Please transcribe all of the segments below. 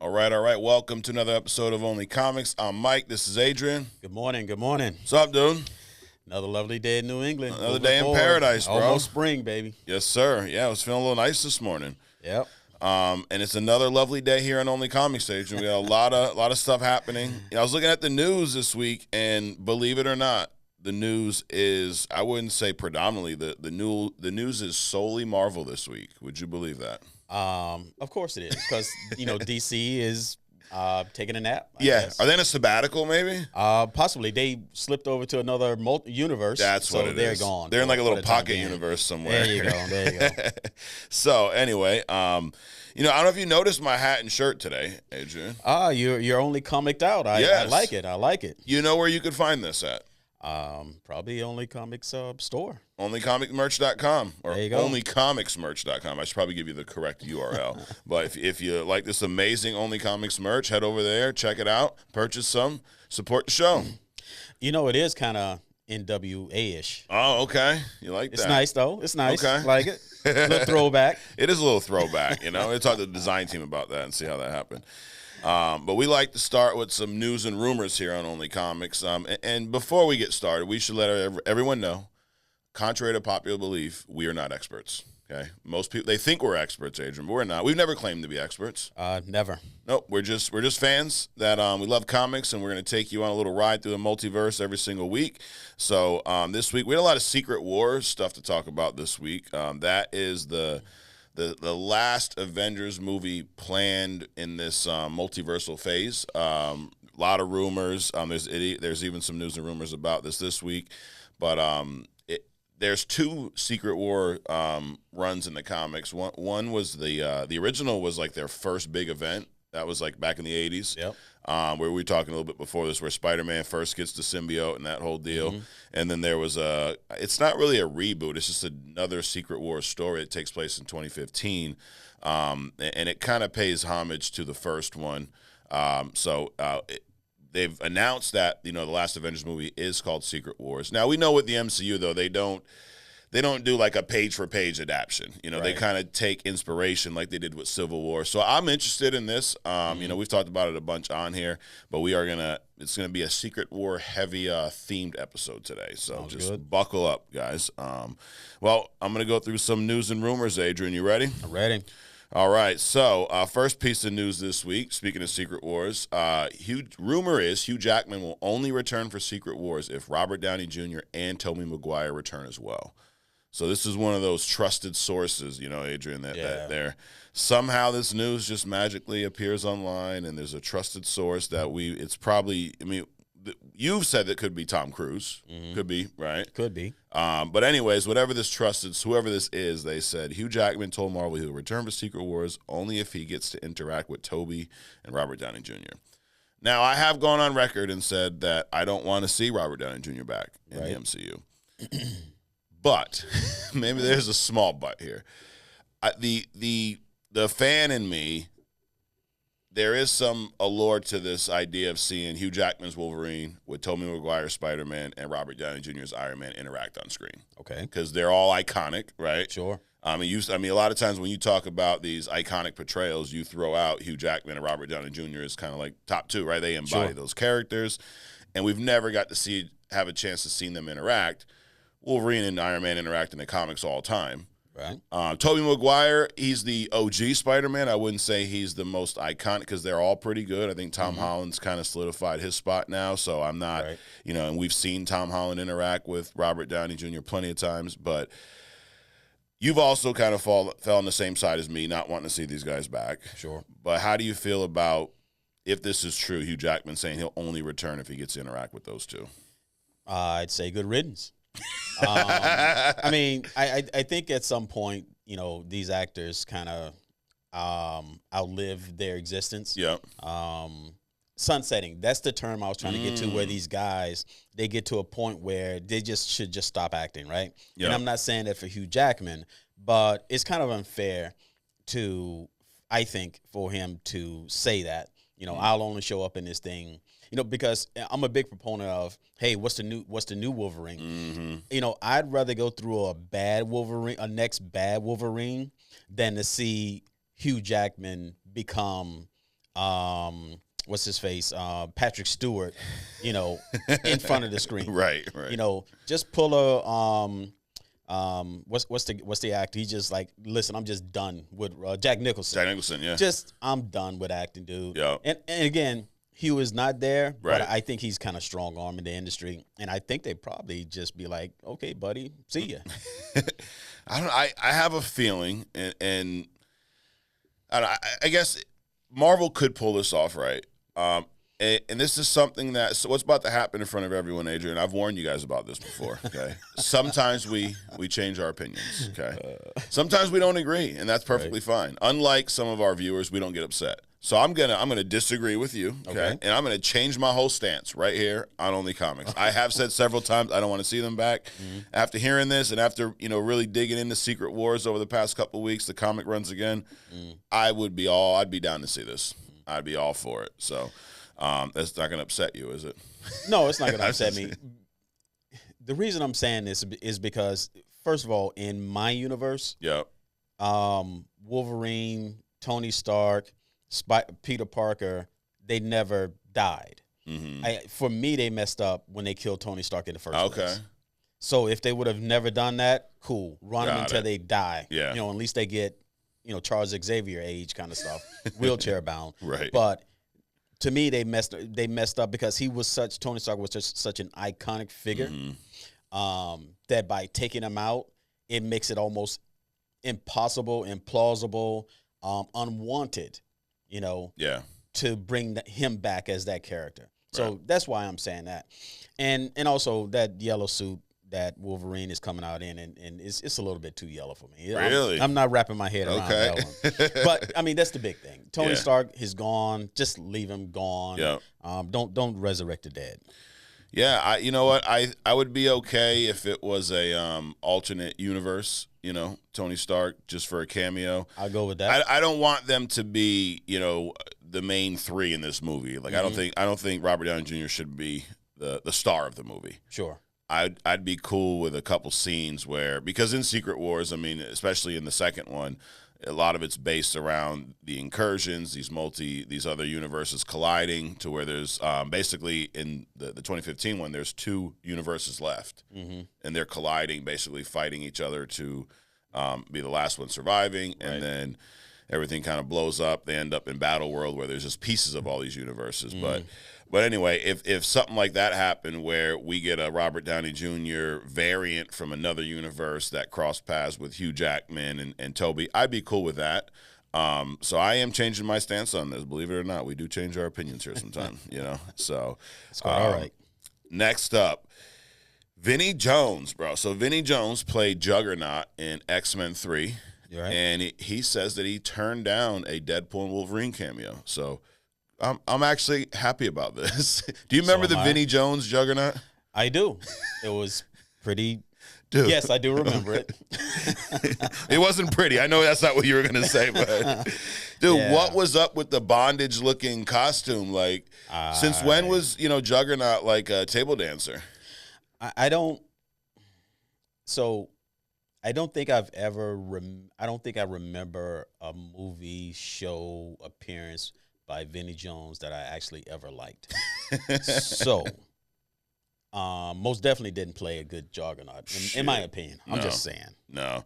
All right. Welcome to another episode of Only Comics. I'm Mike. This is Adrian. Good morning. What's up, dude? Another lovely day in New England. Another day in paradise, bro. Almost spring, baby. Yes, sir. Yeah, I was feeling a little nice this morning. Yep. And it's another lovely day here on Only Comics, Adrian. We got a lot of stuff happening. I was looking at the news this week, and believe it or not, the news is, I wouldn't say predominantly, the news is solely Marvel this week. Would you believe that? Of course it is, because DC is taking a nap. I Yeah, guess. Are they in a sabbatical maybe? Possibly. They slipped over to another universe. That's what it is. They're gone. They're in like a little the time pocket being. universe somewhere. There you go. So anyway, I don't know if you noticed my hat and shirt today, Adrian. You're only comicked out. I like it. You know where you could find this at? Probably Only Comics store. OnlyComicMerch.com or There you go. OnlyComicsMerch.com. I should probably give you the correct URL. But if you like this amazing Only Comics merch, head over there, check it out, purchase some, support the show. It is kind of NWA-ish. Oh, okay. You like that? It's nice, though. It's nice. Okay. I like it. Little throwback. It is a little throwback, We'll talk to the design team about that and see how that happened. But we like to start with some news and rumors here on Only Comics. And before we get started, we should let everyone know, contrary to popular belief, we are not experts. Okay, most people, they think we're experts, Adrian, but we're not. We've never claimed to be experts. Never. Nope, we're just fans that we love comics, and we're going to take you on a little ride through the multiverse every single week. So this week we had a lot of Secret Wars stuff to talk about this week. That is the last Avengers movie planned in this multiversal phase. A lot of rumors. There's even some news and rumors about this week, but there's two Secret War runs in the comics. One was the original was like their first big event. That was like back in the 80s. Yep. Where we were talking a little bit before this, where Spider-Man first gets the symbiote and that whole deal. Mm-hmm. And then there was it's not really a reboot. It's just another Secret War story. It takes place in 2015. And it kind of pays homage to the first one. They've announced that, the last Avengers movie is called Secret Wars. Now, we know with the MCU, though, they don't do like a page-for-page adaptation. They Right. kind of take inspiration like they did with Civil War. So I'm interested in this. We've talked about it a bunch on here, but it's going to be a Secret War heavy themed episode today. So Sounds just good. buckle up, guys. Well, I'm going to go through some news and rumors, Adrian. You ready? I'm ready. All right, so first piece of news this week, speaking of Secret Wars, rumor is Hugh Jackman will only return for Secret Wars if Robert Downey Jr. and Tobey Maguire return as well. So this is one of those trusted sources, Adrian, that there somehow this news just magically appears online, and there's a trusted source that you've said it could be Tom Cruise. Mm-hmm. Could be, right? Could be. But anyways, whoever this is, they said Hugh Jackman told Marvel he will return for Secret Wars only if he gets to interact with Tobey and Robert Downey Jr. Now, I have gone on record and said that I don't want to see Robert Downey Jr. back in the MCU. But maybe there's a small but here. The fan in me, there is some allure to this idea of seeing Hugh Jackman's Wolverine with Tobey Maguire's Spider-Man and Robert Downey Jr.'s Iron Man interact on screen. Okay. Because they're all iconic, right? Sure. A lot of times when you talk about these iconic portrayals, you throw out Hugh Jackman and Robert Downey Jr. as kind of like top two, right? They embody those characters, and we've never got to have a chance to see them interact. Wolverine and Iron Man interact in the comics all the time. Right. Tobey Maguire, he's the OG Spider-Man. I wouldn't say he's the most iconic because they're all pretty good. I think Tom Holland's kind of solidified his spot now, so I'm not, and we've seen Tom Holland interact with Robert Downey Jr. plenty of times, but you've also kind of fell on the same side as me, not wanting to see these guys back. Sure. But how do you feel about, if this is true, Hugh Jackman saying he'll only return if he gets to interact with those two? I'd say good riddance. I think at some point, these actors kind of outlive their existence. Yeah. Sunsetting. That's the term I was trying to get to, where these guys, they get to a point where they should just stop acting, right? Yeah. And I'm not saying that for Hugh Jackman, but it's kind of unfair I think, for him to say that. I'll only show up in this thing. Because I'm a big proponent of, hey, what's the new Wolverine? Mm-hmm. I'd rather go through a next bad Wolverine, than to see Hugh Jackman become what's his face, Patrick Stewart, in front of the screen. Right. Just pull a what's the actor? He just like, listen, I'm just done with Jack Nicholson. Jack Nicholson, yeah. I'm done with acting, dude. Yeah. And again, Hugh is not there, right. but I think he's kind of strong arm in the industry, and I think they probably just be like, okay, buddy, see ya. I have a feeling, and I guess Marvel could pull this off, right? And this is something what's about to happen in front of everyone, Adrian. I've warned you guys about this before, okay? Sometimes we change our opinions, okay? Sometimes we don't agree, and that's perfectly fine. Unlike some of our viewers, we don't get upset. So I'm gonna disagree with you, okay? And I'm gonna change my whole stance right here on Only Comics. I have said several times I don't want to see them back. After hearing this and after really digging into Secret Wars over the past couple of weeks, the comic runs again, I'd be down to see this. I'd be all for it. So that's not gonna upset you, is it? No, it's not gonna upset me. The reason I'm saying this is because, first of all, in my universe, Wolverine, Tony Stark, Peter Parker, they never died. For me, they messed up when they killed Tony Stark in the first place. So if they would have never done that, cool. Run them until they die. Yeah. At least they get, Charles Xavier age kind of stuff, wheelchair bound. Right. But to me, they messed up because Tony Stark was just such an iconic figure that by taking him out, it makes it almost impossible, implausible, unwanted. To bring him back as that character. So that's why I'm saying that. And also that yellow suit that Wolverine is coming out in, and it's a little bit too yellow for me. Really? I'm not wrapping my head around that one. But, I mean, that's the big thing. Tony Stark is gone. Just leave him gone. Yeah. Don't resurrect the dead. Yeah, you know what? I would be okay if it was a alternate universe, Tony Stark, just for a cameo. I'll go with that. I don't want them to be, the main three in this movie. Like I don't think Robert Downey Jr. should be the star of the movie. Sure. I'd be cool with a couple scenes because in Secret Wars, I mean, especially in the second one, a lot of it's based around the incursions, these other universes colliding to where there's basically in the 2015 one, there's two universes left, and they're colliding, basically fighting each other to be the last one surviving, and then everything kind of blows up. They end up in Battle World where there's just pieces of all these universes, But anyway, if something like that happened where we get a Robert Downey Jr. variant from another universe that crossed paths with Hugh Jackman and Tobey, I'd be cool with that. So I am changing my stance on this. Believe it or not, we do change our opinions here sometimes, So all right. Next up, Vinnie Jones, bro. So Vinnie Jones played Juggernaut in X-Men 3. Right. And he says that he turned down a Deadpool and Wolverine cameo. So I'm actually happy about this. Do you remember the Vinnie Jones Juggernaut? I do. It was pretty. Dude. Yes, I do remember it. It wasn't pretty. I know that's not what you were going to say, but dude, what was up with the bondage-looking costume? Like, since when was Juggernaut like a table dancer? I don't. So, I don't think I've ever. I don't think I remember a movie show appearance by Vinnie Jones that I actually ever liked. So, most definitely didn't play a good Juggernaut, in my opinion. I'm just saying. No.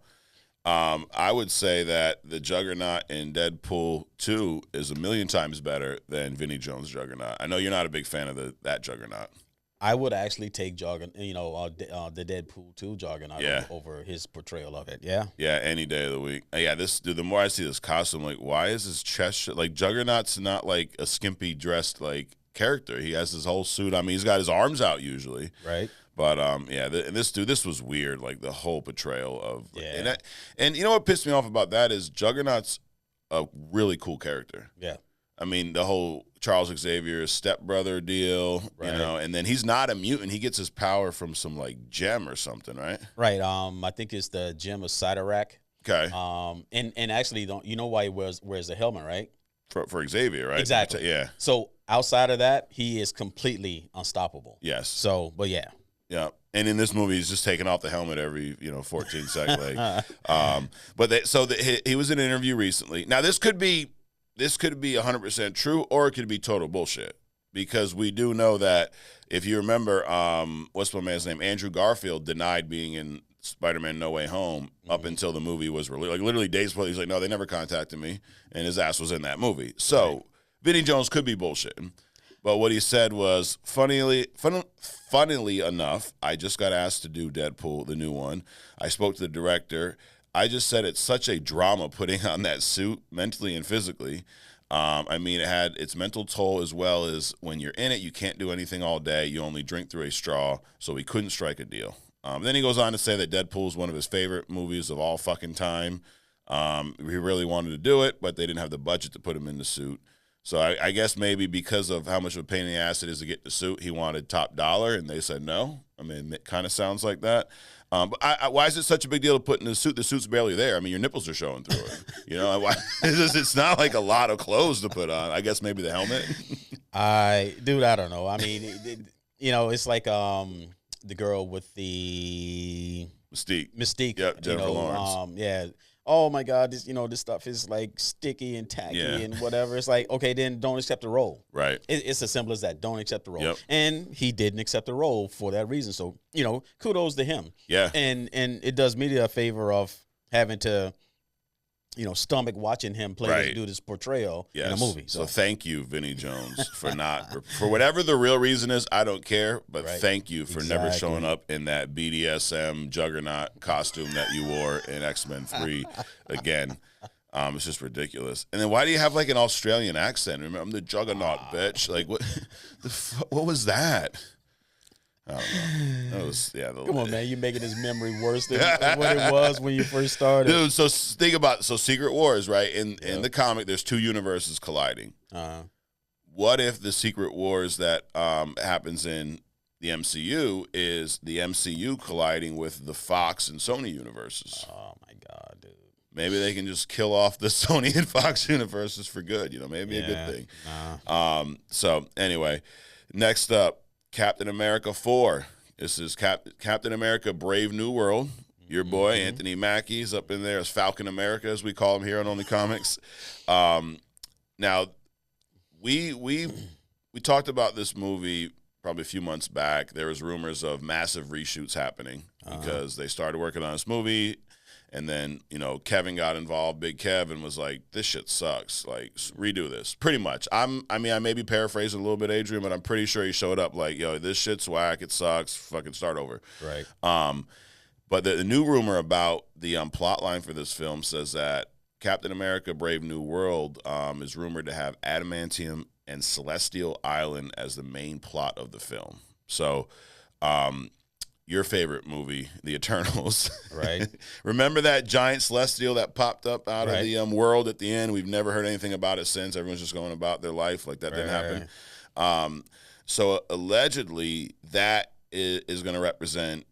I would say that the Juggernaut in Deadpool 2 is a million times better than Vinnie Jones' Juggernaut. I know you're not a big fan of that Juggernaut. I would actually take the Deadpool 2 Juggernaut over his portrayal of it. Yeah. Yeah, any day of the week. Yeah, the more I see this costume, like, why is his chest like Juggernaut's not like a skimpy dressed like character. He has his whole suit. I mean, he's got his arms out usually. Right. But this was weird. Like the whole portrayal of and you know what pissed me off about that is Juggernaut's a really cool character. Yeah. I mean, the whole Charles Xavier's stepbrother deal, and then he's not a mutant. He gets his power from some like gem or something, right? Right. I think it's the gem of Sidorak. Okay. And actually, you know why he wears the helmet, right? For Xavier, right? Exactly. Yeah. So outside of that, he is completely unstoppable. Yes. So, but yeah. Yeah. And in this movie, he's just taking off the helmet every 14 seconds. He was in an interview recently. Now, this could be this could be 100% true, or it could be total bullshit. Because we do know that, if you remember, what's my man's name? Andrew Garfield denied being in Spider-Man No Way Home up until the movie was released. Like, literally days before, he's like, no, they never contacted me. And his ass was in that movie. So, Vinnie Jones could be bullshitting. But what he said was, funnily enough, I just got asked to do Deadpool, the new one. I spoke to the director. I just said it's such a drama putting on that suit, mentally and physically. I mean, it had its mental toll, as well as when you're in it, you can't do anything all day. You only drink through a straw, so we couldn't strike a deal. Then he goes on to say that Deadpool is one of his favorite movies of all fucking time. He really wanted to do it, but they didn't have the budget to put him in the suit. So I guess maybe because of how much of a pain in the ass it is to get the suit, he wanted top dollar, and they said no. I mean, it kind of sounds like that. But why is it such a big deal to put in the suit? The suit's barely there. I mean, your nipples are showing through it. You know, it's not like a lot of clothes to put on. I guess maybe the helmet. I don't know. I mean, it's like the girl with the Mystique. Yep, Jennifer Lawrence. Yeah. Oh my God, this stuff is like sticky and tacky and whatever. It's like, okay, then don't accept the role. Right. It's as simple as that. Don't accept the role. Yep. And he didn't accept the role for that reason. So, kudos to him. Yeah. And it does me the favor of having to, stomach watching him do this portrayal in a movie. So thank you, Vinnie Jones, for whatever the real reason is. I don't care, but thank you for never showing up in that BDSM juggernaut costume that you wore in X-Men 3 again. It's just ridiculous. And then why do you have like an Australian accent? Remember, I'm the juggernaut, bitch. Like what? What was that? I don't know. That was, Come on, man. You're making his memory worse than what it was when you first started. Dude, so think about Secret Wars, right? In the comic, there's two universes colliding. What if the Secret Wars that happens in the MCU is the MCU colliding with the Fox and Sony universes? Oh, my God, dude. Maybe they can just kill off the Sony and Fox universes for good. Maybe a good thing. So anyway, next up. Captain America 4. This is Captain America Brave New World. Your boy, Anthony Mackie's up in there as Falcon America, as we call him here on Only Comics. Now, we talked about this movie probably a few months back. There was rumors of massive reshoots happening because they started working on this movie. And then, Kevin got involved, Big Kevin was like, this shit sucks. Like, redo this. Pretty much. I may be paraphrasing a little bit, Adrian, but I'm pretty sure he showed up like, yo, this shit's whack. It sucks. Fucking start over. Right. But the new rumor about the plot line for this film says that Captain America Brave New World is rumored to have adamantium and Celestial Island as the main plot of the film. So, your favorite movie, The Eternals. Right. Remember that giant celestial that popped up out of the world at the end? We've never heard anything about it since. Everyone's just going about their life like that didn't happen. So allegedly that is going to represent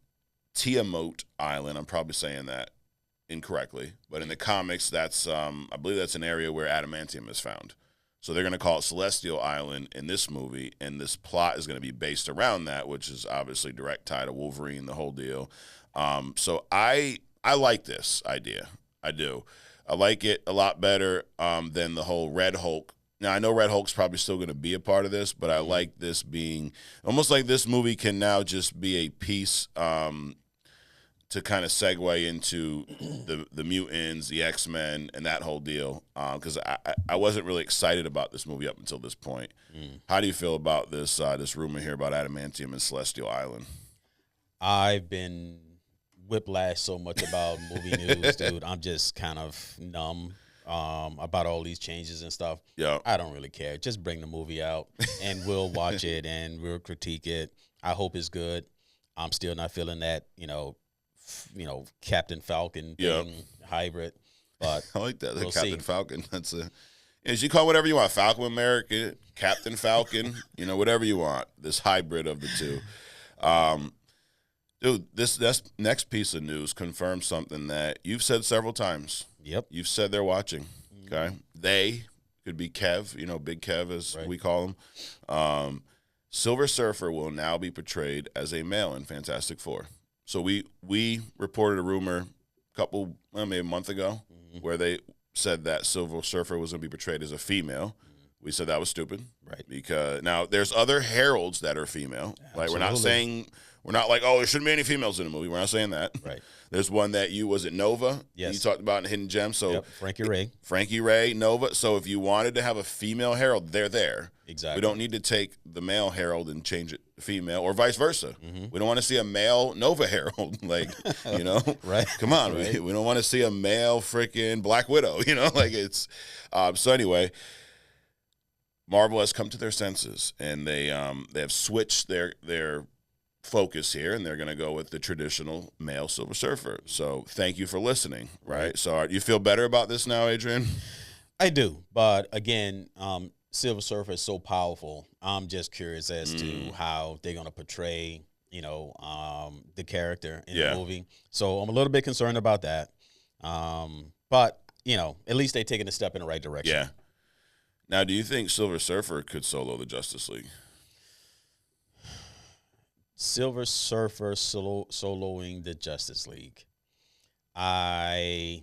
Tiamat Island. I'm probably saying that incorrectly. But in the comics, that's I believe that's an area where adamantium is found. So they're going to call it Celestial Island in this movie, and this plot is going to be based around that, which is obviously direct tie to Wolverine, the whole deal. So I like this idea. I do. I like it a lot better than the whole Red Hulk. Now, I know Red Hulk's probably still going to be a part of this, but I like this being almost like this movie can now just be a piece to kind of segue into the mutants, the X-Men, and that whole deal. Because I wasn't really excited about this movie up until this point. How do you feel about this rumor here about adamantium and Celestial Island? I've been whiplashed so much about movie news, dude. I'm just kind of numb about all these changes and stuff. Yeah, I don't really care. Just bring the movie out, and we'll watch it, and we'll critique it. I hope it's good. I'm still not feeling that, Captain Falcon thing, hybrid. But I like that. We'll Captain Falcon. That's you call it whatever you want. Falcon America, Captain Falcon, whatever you want. This hybrid of the two. Dude, this next piece of news confirms something that you've said several times. Yep. You've said they're watching. Okay. They could be Kev, Big Kev as we call him. Silver Surfer will now be portrayed as a male in Fantastic Four. So we reported a rumor maybe a month ago, where said that Silver Surfer was going to be portrayed as a female. We said that was stupid. Right. Because now there's other heralds that are female. Absolutely. Like we're not like, oh, there shouldn't be any females in the movie. We're not saying that. Right. There's one that was it Nova? Yes. You talked about in Hidden Gems. So yep. Frankie Ray, Nova. So if you wanted to have a female herald, they're there. Exactly. We don't need to take the male herald and change it to female or vice versa. Mm-hmm. We don't want to see a male Nova herald. Like, right. Come on. Right. We don't want to see a male freaking Black Widow, like it's, so anyway, Marvel has come to their senses, and they have switched their focus here, and they're going to go with the traditional male Silver Surfer. So thank you for listening, right? So you feel better about this now, Adrian? I do, but again, Silver Surfer is so powerful. I'm just curious as to how they're going to portray, the character in the movie. So I'm a little bit concerned about that. But, at least they're taking a step in the right direction. Yeah. Now, do you think Silver Surfer could solo the Justice League? Silver Surfer soloing the Justice League. I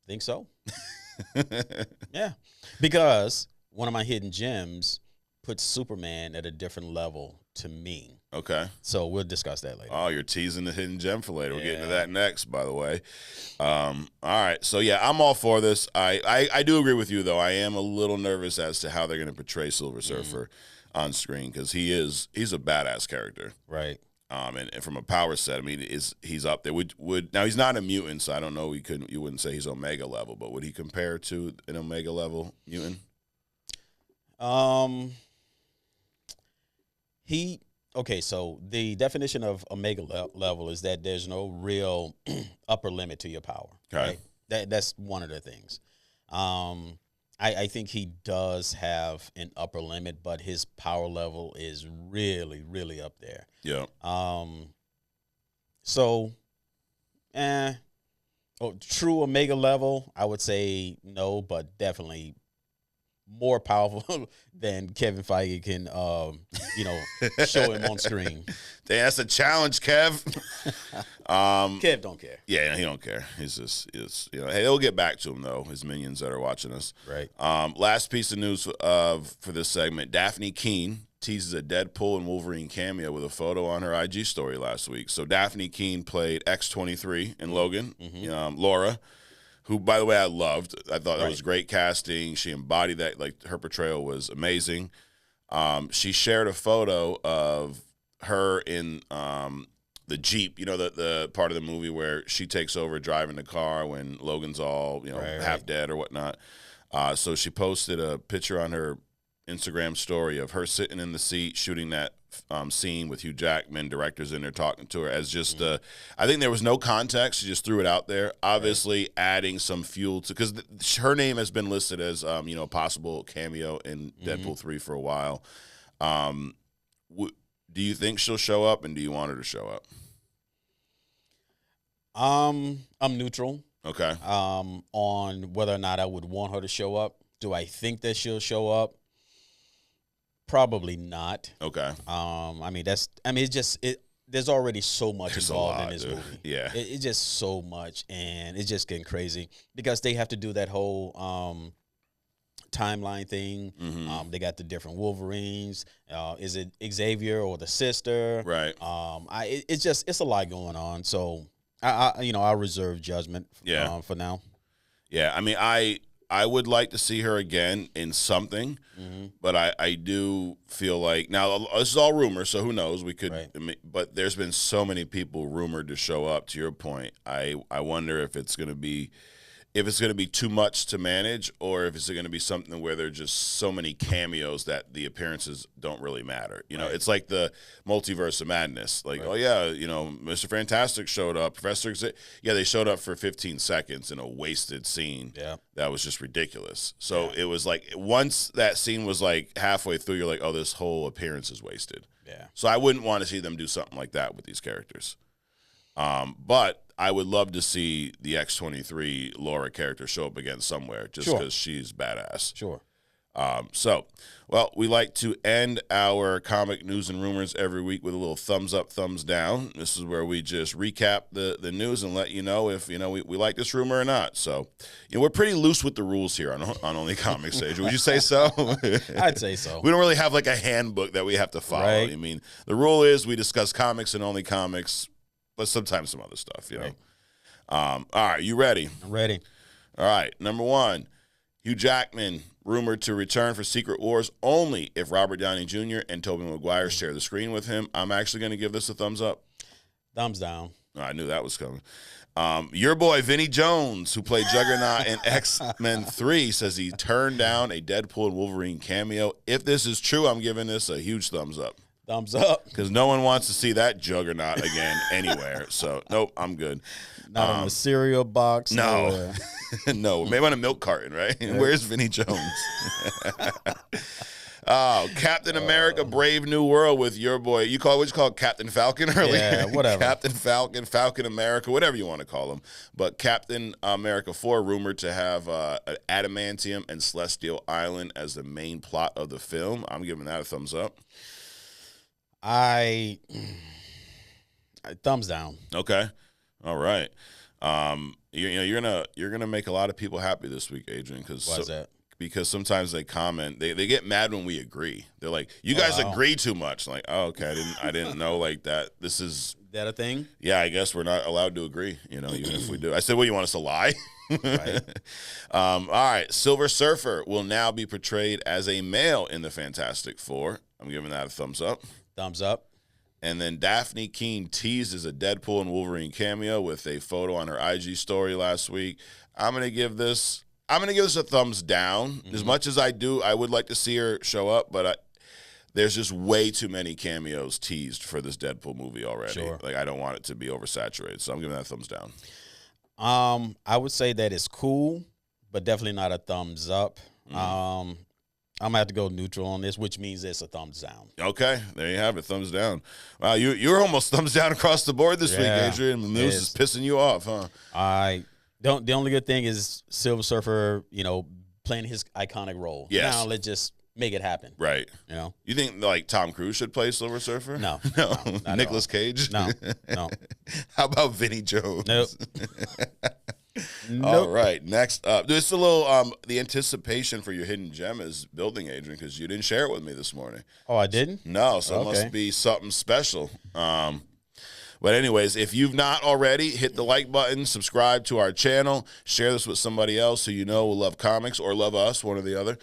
think so. Yeah. Because one of my hidden gems puts Superman at a different level to me. Okay. So we'll discuss that later. Oh, you're teasing the hidden gem for later. We're getting to that next, by the way. All right. So, yeah, I'm all for this. I do agree with you, though. I am a little nervous as to how they're going to portray Silver Surfer on screen because he's a badass character. Right. And from a power set, I mean, he's up there. Now, he's not a mutant, so I don't know. You wouldn't say he's Omega level, but would he compare to an Omega level mutant? Okay, so the definition of Omega level is that there's no real upper limit to your power. Okay. Right? That's one of the things. I think he does have an upper limit, but his power level is really, really up there. Yeah. True Omega level, I would say no, but definitely more powerful than Kevin Feige can, show him on screen. Damn, that's a challenge, Kev. Kev don't care. Yeah, he don't care. Hey, they'll get back to him though. His minions that are watching us. Right. Last piece of news for this segment: Daphne Keane teases a Deadpool and Wolverine cameo with a photo on her IG story last week. So Daphne Keane played X-23 in Logan. Laura, who, by the way, I loved. I thought that was great casting. She embodied that. Like, her portrayal was amazing. She shared a photo of her in the Jeep, the part of the movie where she takes over driving the car when Logan's all, half dead or whatnot. So she posted a picture on her Instagram story of her sitting in the seat shooting that scene with Hugh Jackman, directors in there talking to her as just I think there was no context. She just threw it out there, obviously adding some fuel to, because her name has been listed as a possible cameo in Deadpool 3 for a while. Do you think she'll show up, and do you want her to show up? I'm neutral. Okay. On whether or not I would want her to show up. Do I think that she'll show up? Probably not. Okay. There's already so much There's involved in this movie. Yeah. It's just so much, and it's just getting crazy because they have to do that whole timeline thing. They got the different Wolverines. Is it Xavier or the sister? Right. It's a lot going on. So I'll reserve judgment. For now. Yeah. I mean, I would like to see her again in something, but I do feel like, now this is all rumors, so who knows? We could, but there's been so many people rumored to show up. To your point, I wonder if it's going to be too much to manage, or if it's going to be something where there are just so many cameos that the appearances don't really matter. It's like the multiverse of madness. Like, oh yeah, Mr. Fantastic showed up. Professor they showed up for 15 seconds in a wasted scene. Yeah, that was just ridiculous. So it was like, once that scene was like halfway through, you're like, oh, this whole appearance is wasted. Yeah. So I wouldn't want to see them do something like that with these characters. But I would love to see the X-23 Laura character show up again somewhere, just because she's badass. Sure. Well, we like to end our comic news and rumors every week with a little thumbs up, thumbs down. This is where we just recap the news and let you know if we like this rumor or not. So, we're pretty loose with the rules here on Only Comics Age. Would you say so? I'd say so. We don't really have like a handbook that we have to follow. Right. I mean, the rule is we discuss comics and Only Comics, but sometimes some other stuff. Right. All right, you ready? I'm ready. All right, number one, Hugh Jackman rumored to return for Secret Wars only if Robert Downey Jr. and Tobey Maguire share the screen with him. I'm actually going to give this a thumbs up. Thumbs down. Oh, I knew that was coming. Your boy Vinnie Jones, who played Juggernaut in X-Men 3, says he turned down a Deadpool and Wolverine cameo. If this is true, I'm giving this a huge thumbs up. Thumbs up. Because no one wants to see that Juggernaut again anywhere. So, nope, I'm good. Not on a cereal box. No. No, maybe on a milk carton, right? Yeah. Where's Vinnie Jones? Oh, Captain America Brave New World with your boy. What you call it, Captain Falcon earlier? Yeah, whatever. Captain Falcon, Falcon America, whatever you want to call him. But Captain America 4 rumored to have Adamantium and Celestial Island as the main plot of the film. I'm giving that a thumbs up. Thumbs down. Okay. All right. You're gonna make a lot of people happy this week, Adrian. Why is that? Because sometimes they comment, they get mad when we agree. They're like, "You guys agree too much." I'm like, oh, okay, I didn't know like that. This is that a thing? Yeah, I guess we're not allowed to agree. Even if we do. I said, "Well, you want us to lie?" Right. All right. Silver Surfer will now be portrayed as a male in the Fantastic Four. I'm giving that a thumbs up. Thumbs up. And then Daphne Keane teased a Deadpool and Wolverine cameo with a photo on her IG story last week. I'm gonna give this a thumbs down. Mm-hmm. As much as I would like to see her show up, but there's just way too many cameos teased for this Deadpool movie already. Sure. Like, I don't want it to be oversaturated, so I'm giving that a thumbs down. I would say that it's cool, but definitely not a thumbs up. Mm-hmm. I'm gonna have to go neutral on this, which means it's a thumbs down. Okay, there you have it, thumbs down. Wow, you're almost thumbs down across the board this week, Adrian. The news is pissing you off, huh? The only good thing is Silver Surfer, playing his iconic role. Yes. Now let's just make it happen. Right. You think like Tom Cruise should play Silver Surfer? No. No. Nicolas Cage? No. How about Vinnie Jones? Nope. All right, next up. There's a little the anticipation for your hidden gem is building, Adrian, because you didn't share it with me this morning. Oh, I didn't? No, so it must be something special. But anyways, if you've not already, hit the like button, subscribe to our channel, share this with somebody else who you know will love comics or love us, one or the other.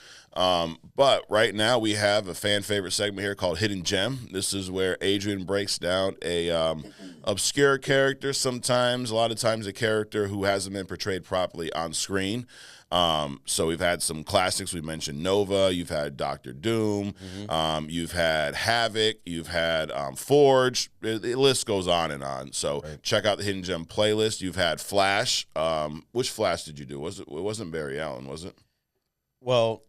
But right now we have a fan favorite segment here called Hidden Gem. This is where Adrian breaks down a obscure character, a lot of times a character who hasn't been portrayed properly on screen. So we've had some classics. We mentioned Nova. You've had Doctor Doom. Mm-hmm. You've had Havoc. You've had Forge. The list goes on and on. So check out the Hidden Gem playlist. You've had Flash. Which Flash did you do? It wasn't Barry Allen, was it? Well,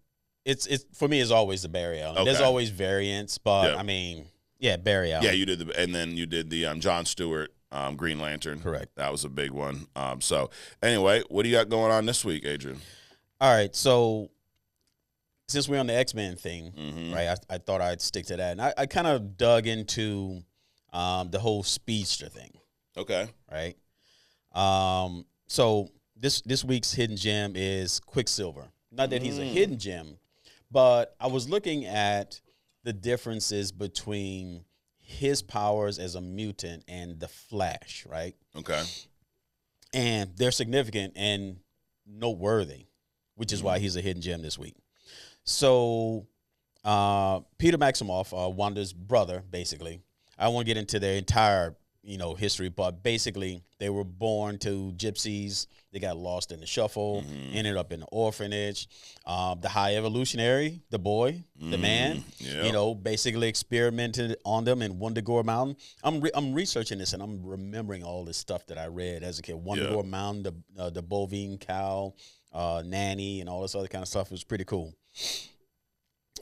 it's for me. It's always the Barry Allen. Okay. There's always variants, but Barry Allen. Yeah, you did and then you did the John Stewart. Green Lantern. Correct. That was a big one. So anyway, what do you got going on this week, Adrian? All right. So since we're on the X-Men thing, right, I thought I'd stick to that. And I kind of dug into the whole speedster thing. Okay. Right. So this week's hidden gem is Quicksilver. Not that he's a hidden gem, but I was looking at the differences between his powers as a mutant and the Flash, right? Okay. And they're significant and noteworthy, which is why he's a hidden gem this week. So Peter Maximoff, Wanda's brother, basically. I won't get into their entire, history, but basically they were born to gypsies. They got lost in the shuffle, ended up in the orphanage. The High Evolutionary, the boy, the man, basically experimented on them in Wundagore Mountain. I'm researching this and I'm remembering all this stuff that I read as a kid. Wundagore Mountain, the bovine cow, nanny, and all this other kind of stuff. It was pretty cool.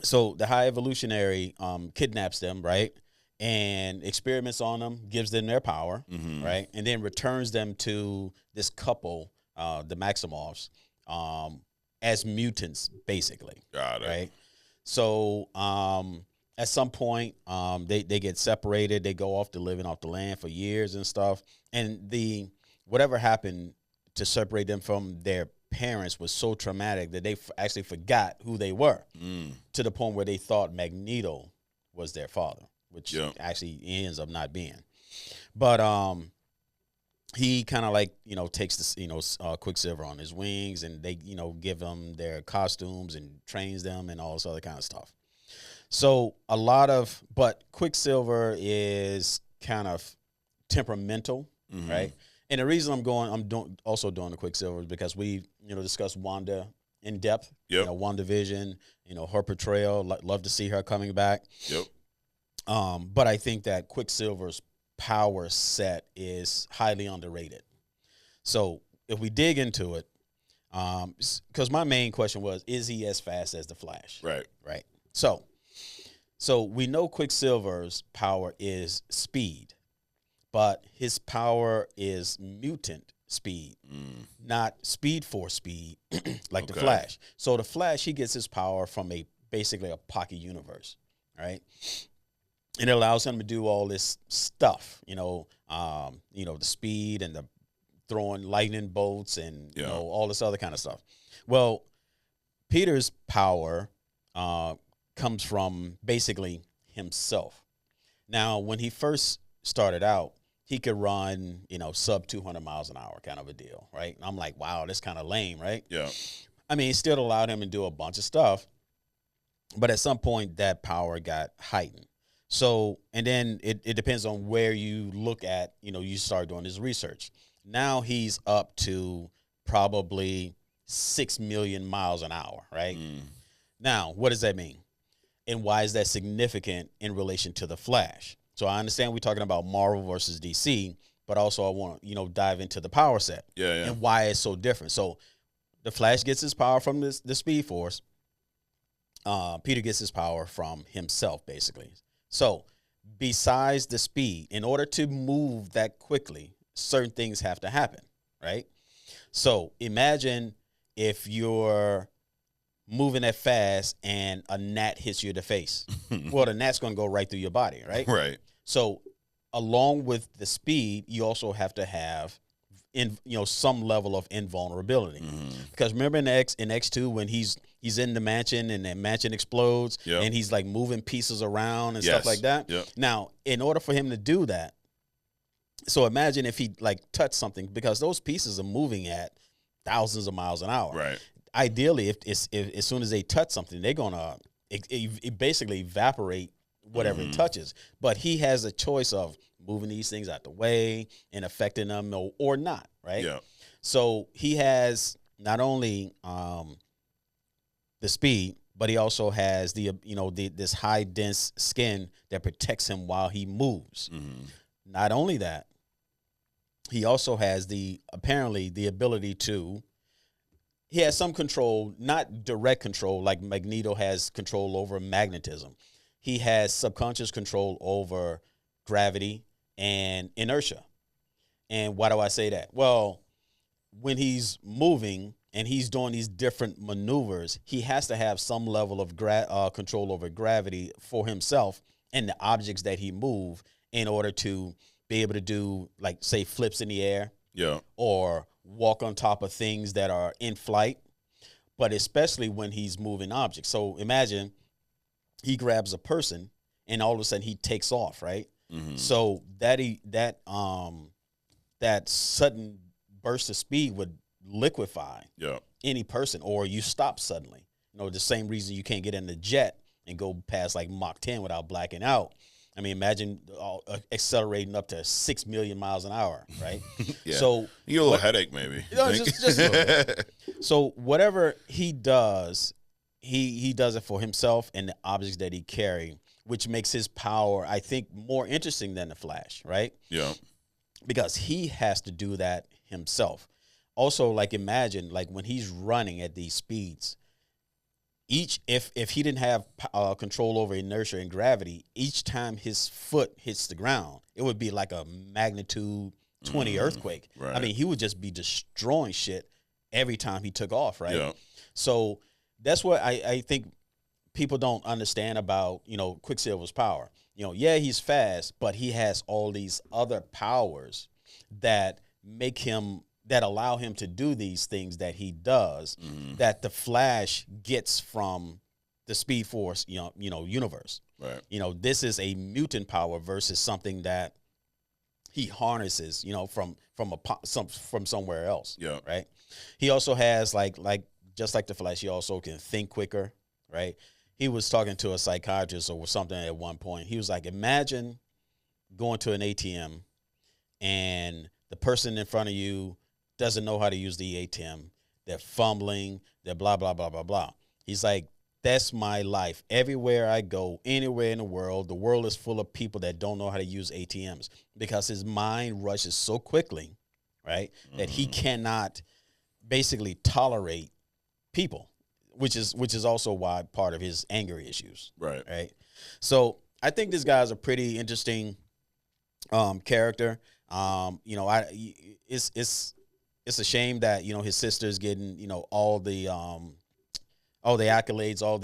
So the High Evolutionary kidnaps them, right? And experiments on them, gives them their power, right? And then returns them to this couple, the Maximoffs. as mutants, basically. Got it. Right. So at some point, they get separated. They go off to living off the land for years and stuff. And whatever happened to separate them from their parents was so traumatic that they actually forgot who they were, to the point where they thought Magneto was their father, which actually ends up not being. But he kind of like, takes this, Quicksilver on his wings, and they, give them their costumes and trains them and all this other kind of stuff. So but Quicksilver is kind of temperamental, right? And the reason I'm also doing the Quicksilver is because we, discussed Wanda in depth. Yep. WandaVision, her portrayal. Love to see her coming back. Yep. But I think that Quicksilver's power set is highly underrated. So if we dig into it, because my main question was, is he as fast as the Flash? Right. Right. So we know Quicksilver's power is speed, but his power is mutant speed, not speed force speed like the Flash. So the Flash, he gets his power from basically a pocket universe, right? And it allows him to do all this stuff, the speed and the throwing lightning bolts and all this other kind of stuff. Well, Peter's power comes from basically himself. Now, when he first started out, he could run, sub 200 miles an hour kind of a deal, right? And I'm like, wow, that's kind of lame, right? Yeah. I mean, it still allowed him to do a bunch of stuff, but at some point that power got heightened. So, and then it depends on where you look at, you start doing this research. Now he's up to probably 6 million miles an hour, right? Now, what does that mean? And why is that significant in relation to the Flash? So I understand we're talking about Marvel versus DC, but also I want to, dive into the power set and why it's so different. So the Flash gets his power from the Speed Force. Peter gets his power from himself, basically. So besides the speed, in order to move that quickly, certain things have to happen, right? So imagine if you're moving that fast and a gnat hits you in the face. Well, the gnat's going to go right through your body, right? Right. So along with the speed, you also have to have some level of invulnerability. Because remember in X2 when he's in the mansion and the mansion explodes and he's like moving pieces around and stuff like that. Yep. Now, in order for him to do that, so imagine if he like touched something, because those pieces are moving at thousands of miles an hour. Right. Ideally, if as soon as they touch something, they're gonna it basically evaporate whatever it touches. But he has a choice of moving these things out the way and affecting them or not, right? Yeah. So he has not only the speed, but he also has this high dense skin that protects him while he moves. Not only that, he also has apparently the ability to. He has some control, not direct control, like Magneto has control over magnetism. He has subconscious control over gravity and inertia. And why do I say that? Well, when he's moving and he's doing these different maneuvers, he has to have some level of control over gravity for himself and the objects that he moves in order to be able to do, like, say, flips in the air. Yeah. Or walk on top of things that are in flight, but especially when he's moving objects. So imagine he grabs a person and all of a sudden he takes off, right? So that sudden burst of speed would liquefy any person, or you stop suddenly. The same reason you can't get in the jet and go past like Mach 10 without blacking out. I mean, imagine accelerating up to 6 million miles an hour, right? Yeah. So you get a little headache, maybe. Just a little bit. So whatever he does, he does it for himself and the objects that he carry, which makes his power, I think, more interesting than the Flash, right? Yeah. Because he has to do that himself. Also, like, imagine, like, when he's running at these speeds, if he didn't have control over inertia and gravity, each time his foot hits the ground, it would be like a magnitude 20 earthquake. Right. I mean, he would just be destroying shit every time he took off, right? Yeah. So that's what I think people don't understand about, Quicksilver's power. Yeah, he's fast, but he has all these other powers that allow him to do these things that he does, that the Flash gets from the Speed Force, universe. Right. This is a mutant power versus something that he harnesses, from somewhere else. Yeah. Right. He also has like just like the Flash, he also can think quicker. Right. He was talking to a psychiatrist or something at one point. He was like, imagine going to an ATM and the person in front of you doesn't know how to use the ATM. They're fumbling. They're blah, blah, blah, blah, blah. He's like, that's my life. Everywhere I go, anywhere in the world is full of people that don't know how to use ATMs because his mind rushes so quickly, right, that he cannot basically tolerate people, which is also why part of his anger issues. Right. Right. So I think this guy's a pretty interesting character. It's a shame that his sister's getting all the accolades, all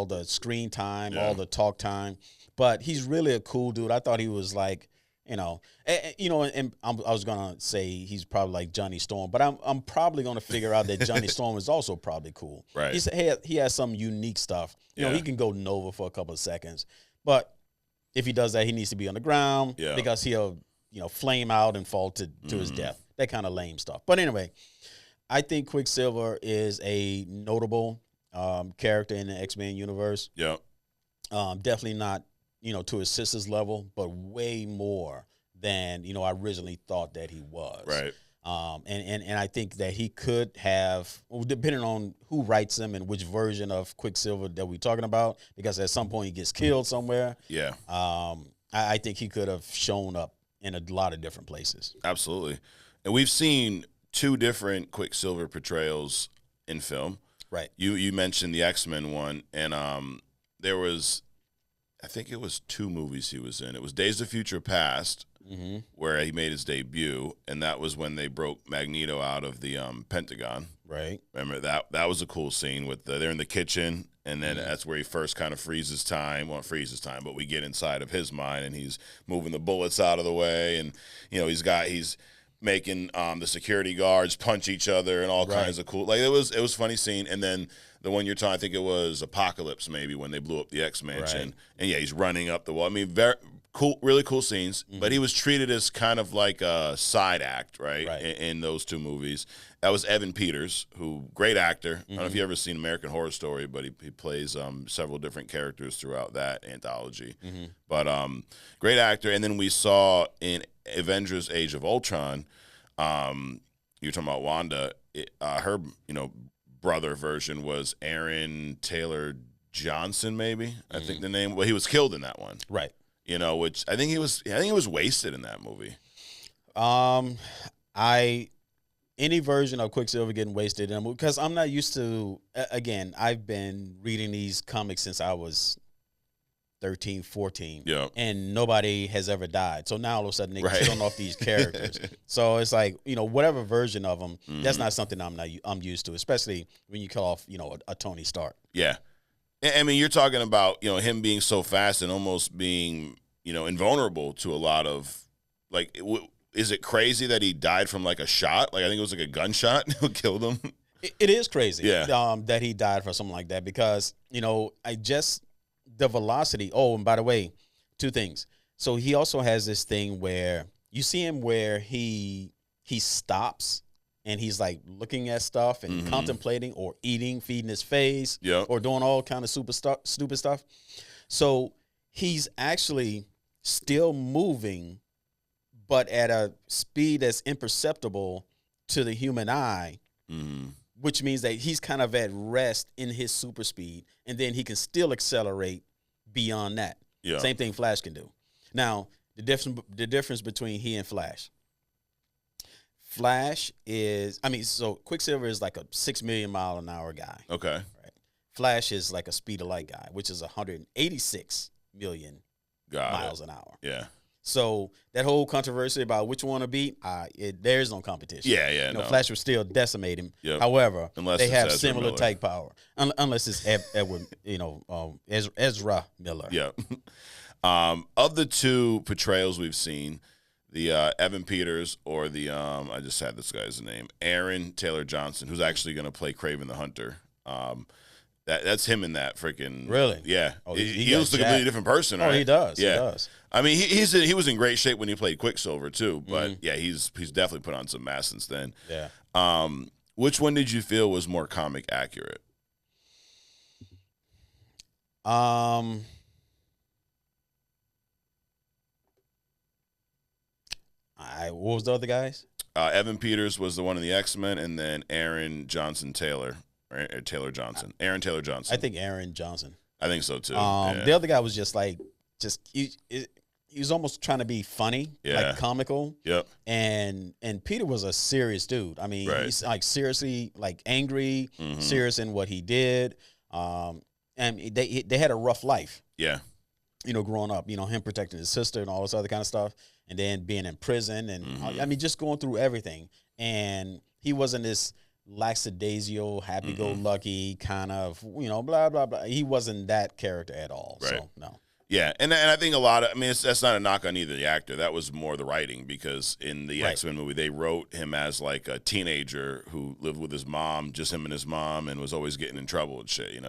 the screen time, all the talk time. But he's really a cool dude. I thought he was like, and I was gonna say he's probably like Johnny Storm, but I'm probably gonna figure out that Johnny Storm is also probably cool. Right. He has some unique stuff. He can go Nova for a couple of seconds, but if he does that, he needs to be on the ground because he'll flame out and fall to his death. That kind of lame stuff. But anyway, I think Quicksilver is a notable character in the X-Men universe. Yeah. Definitely not, to his sister's level, but way more than, I originally thought that he was. Right. And I think that he could have, depending on who writes him and which version of Quicksilver that we're talking about, because at some point he gets killed somewhere. Yeah. I think he could have shown up in a lot of different places. Absolutely. And we've seen two different Quicksilver portrayals in film. Right. You mentioned the X-Men one, and there was, I think it was 2 movies he was in. It was Days of Future Past, where he made his debut, and that was when they broke Magneto out of the Pentagon. Right. Remember that was a cool scene with they're in the kitchen, and then that's where he first kind of freezes time. Well, not freezes time, but we get inside of his mind, and he's moving the bullets out of the way, and he's making the security guards punch each other and all kinds of cool. Like it was funny scene. And then the one you're talking, I think it was Apocalypse maybe when they blew up the X Mansion, and he's running up the wall. I mean, very cool, really cool scenes. But he was treated as kind of like a side act, right? In those 2 movies. That was Evan Peters, who great actor. I don't know if you ever seen American Horror Story, but he plays several different characters throughout that anthology. But great actor. And then we saw in Avengers: Age of Ultron, you're talking about Wanda. Her brother version was Aaron Taylor Johnson, maybe I think the name. Well, he was killed in that one, right? Which I think he was wasted in that movie. Any version of Quicksilver getting wasted in a movie, because I'm not used to. Again, I've been reading these comics since I was 13, 14, and nobody has ever died. So now all of a sudden they're killing off these characters. So it's like, whatever version of them, that's not something I'm used to, especially when you kill off, a Tony Stark. Yeah. I mean, you're talking about, him being so fast and almost being, invulnerable to a lot of, like, is it crazy that he died from like a shot? Like, I think it was like a gunshot that killed him. It is crazy that he died from something like that because, the velocity. Oh, and by the way, 2 things. So he also has this thing where you see him where he stops and he's like looking at stuff and contemplating or eating, feeding his face or doing all kind of stupid stuff. So he's actually still moving, but at a speed that's imperceptible to the human eye, which means that he's kind of at rest in his super speed, and then he can still accelerate beyond that. Yeah. Same thing Flash can do. Now, the difference between he and Flash. Flash is, so Quicksilver is like a 6 million mile an hour guy. Okay. Right. Flash is like a speed of light guy, which is 186 million miles an hour. Yeah. So that whole controversy about which one to beat, there's no competition. Yeah, no. Flash would still decimate him. Yep. However, Unless they it's have Ezra similar Miller. type power. Unless it's Edward, Ezra Miller. Yeah. Of the two portrayals we've seen, the Evan Peters or the I just had this guy's name, Aaron Taylor Johnson, who's actually going to play Kraven the Hunter. That's him in that freaking. Really? Yeah. Oh, he looks like a completely different person, right? Oh, he does. Yeah. He does. I mean, he was in great shape when he played Quicksilver too, but yeah, he's definitely put on some mass since then. Yeah. Which one did you feel was more comic accurate? What was the other guys? Evan Peters was the one in the X-Men, and then Aaron Taylor Johnson. Aaron Taylor Johnson. I think Aaron Johnson. I think so too. The other guy was just he was almost trying to be funny, like comical. Yep. And Peter was a serious dude. I mean, he's like seriously like angry, serious in what he did. And they had a rough life. Yeah. Growing up, him protecting his sister and all this other kind of stuff, and then being in prison, and I mean, just going through everything. And he wasn't this lackadaisical, happy-go-lucky kind of, blah blah blah. He wasn't that character at all. Right. So no. Yeah, and I think a lot of, I mean, that's not a knock on either the actor. That was more the writing, because in the X-Men movie, they wrote him as like a teenager who lived with his mom, just him and his mom, and was always getting in trouble and shit. He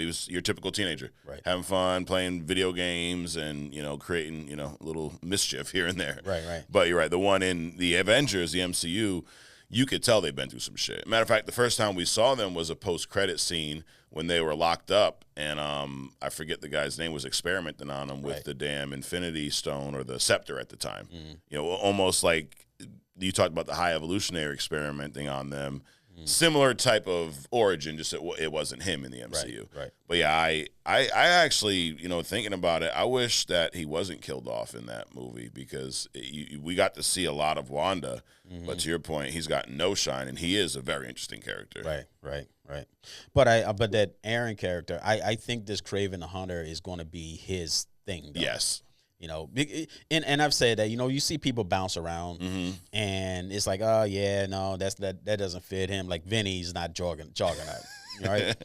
was your typical teenager, having fun, playing video games, and creating little mischief here and there. Right. But you're right. The one in the Avengers, the MCU, you could tell they've been through some shit. Matter of fact, the first time we saw them was a post-credit scene when they were locked up, and I forget the guy's name, was experimenting on them with the damn Infinity Stone or the Scepter at the time. Almost like you talked about the High Evolutionary experimenting on them. Similar type of origin, just it wasn't him in the MCU. Right. But yeah, I actually, thinking about it, I wish that he wasn't killed off in that movie, because we got to see a lot of Wanda. But to your point, he's got no shine, and he is a very interesting character. Right. But that Aaron character, I think this Kraven the Hunter is going to be his thing, though. Yes. And I've said that, you see people bounce around, and it's like, oh yeah, no, that doesn't fit him. Like Vinny's not jogging out, right?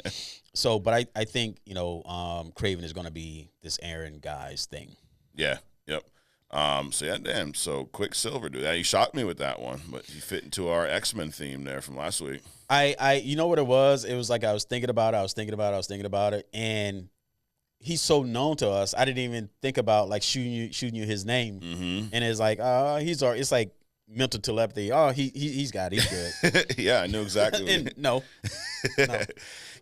So, but I think Kraven is going to be this Aaron guy's thing. Yeah. Yep. So yeah, damn. So Quicksilver, dude, he shocked me with that one, but he fit into our X-Men theme there from last week. You know what it was? It was like I was thinking about it, and he's so known to us. I didn't even think about like shooting you his name, and it's like, it's like mental telepathy. Oh, he's got it. He's good. Yeah, I knew exactly. And no.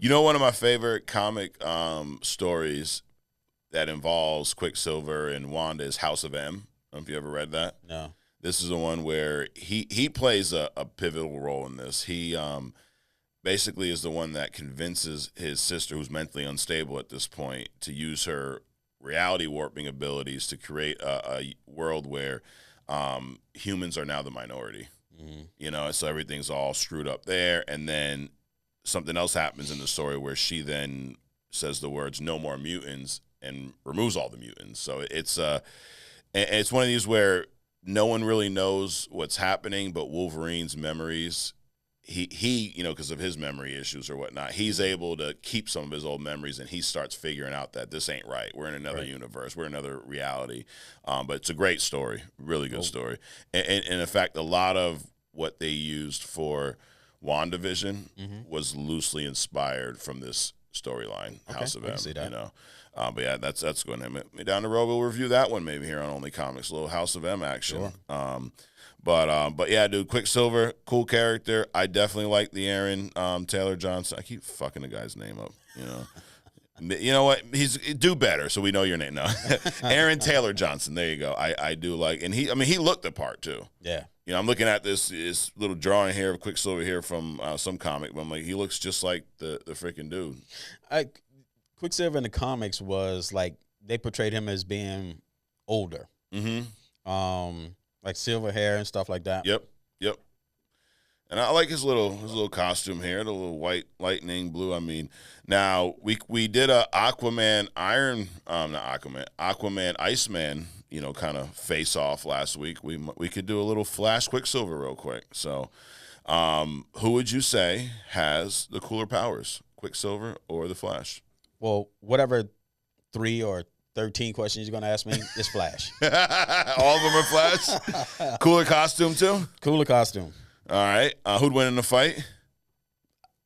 One of my favorite comic stories that involves Quicksilver and Wanda is House of M. I don't know if you ever read that. No. This is the one where he plays a pivotal role in this. He basically is the one that convinces his sister, who's mentally unstable at this point, to use her reality warping abilities to create a world where humans are now the minority. So everything's all screwed up there. And then something else happens in the story where she then says the words "no more mutants" and removes all the mutants. So it's one of these where no one really knows what's happening, but Wolverine's memories, he because of his memory issues or whatnot, he's able to keep some of his old memories, and he starts figuring out that this ain't right. We're in another universe. We're in another reality. But it's a great story, really good story. And in fact, a lot of what they used for WandaVision was loosely inspired from this storyline, House of M. See that. But yeah, that's going to down the road. We'll review that one maybe here on Only Comics, a little House of M action. Sure. But yeah, dude, Quicksilver, cool character. I definitely like the Aaron Taylor Johnson. I keep fucking the guy's name up. You know what? Do better, so we know your name. No, Aaron Taylor Johnson. There you go. I do like, and he looked the part too. Yeah. I'm looking at this little drawing here of Quicksilver here from some comic, but I'm like, he looks just like the freaking dude. Quicksilver in the comics was like, they portrayed him as being older. Like silver hair and stuff like that. Yep. And I like his little costume here, the little white lightning blue. I mean, now we did a Aquaman Iceman kind of face off last week, we could do a little Flash Quicksilver real quick. So, who would you say has the cooler powers, Quicksilver or the Flash? Well, whatever 3 or 13 questions you're going to ask me, it's Flash. All of them are Flash? Cooler costume, too? Cooler costume. All right. Who'd win in the fight?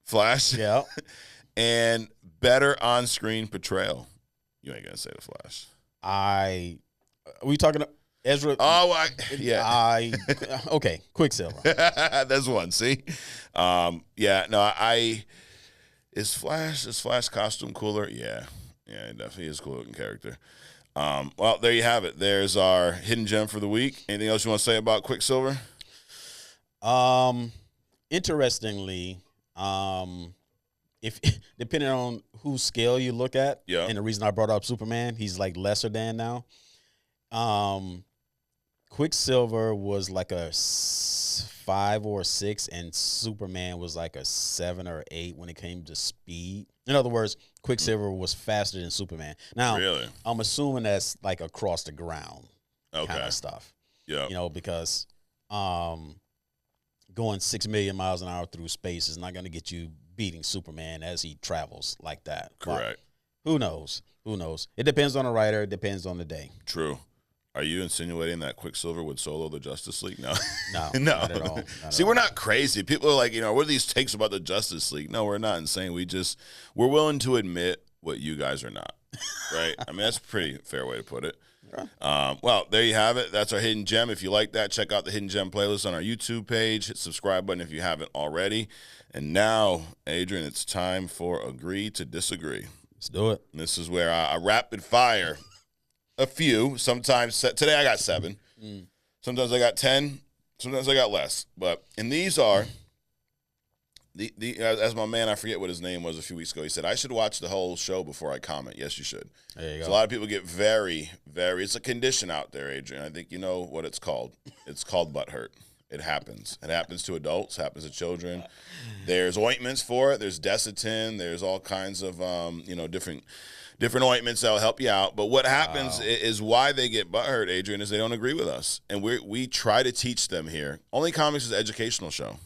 Flash? Yeah. And better on-screen portrayal. You ain't going to say the Flash. Are we talking Ezra? Oh, yeah. Okay, Quicksilver. That's one, see? Is Flash costume cooler? Yeah. Yeah, it definitely is a cool looking character. Well, there you have it. There's our hidden gem for the week. Anything else you want to say about Quicksilver? Interestingly, if depending on whose scale you look at, and the reason I brought up Superman, he's like lesser than now. Quicksilver was like a 5 or 6, and Superman was like a 7 or 8 when it came to speed. In other words, Quicksilver was faster than Superman. Now, really? I'm assuming that's like across the ground kind Okay. of stuff. Yeah. Because going 6 million miles an hour through space is not going to get you beating Superman as he travels like that. Correct. But who knows? Who knows? It depends on the writer. It depends on the day. True. Are you insinuating that Quicksilver would solo the Justice League? No. No. No. Not at all. See, we're not crazy. People are like, what are these takes about the Justice League? No, we're not insane. We're willing to admit what you guys are not. Right? I mean, that's a pretty fair way to put it. Well, there you have it. That's our hidden gem. If you like that, check out the hidden gem playlist on our YouTube page. Hit subscribe button if you haven't already. And now, Adrian, it's time for Agree to Disagree. Let's do it. And this is where I rapid fire a few. Sometimes today I got 7. Sometimes I got 10. Sometimes I got less. And these are as my man, I forget what his name was a few weeks ago. He said I should watch the whole show before I comment. Yes, you should. There you go. So a lot of people get very, very. It's a condition out there, Adrian. I think you know what it's called. It's called butt hurt. It happens. It happens to adults. Happens to children. There's ointments for it. There's Desitin. There's all kinds of different ointments that'll help you out. But what happens is why they get butthurt, Adrian, is they don't agree with us. And we try to teach them here. Only Comics is an educational show.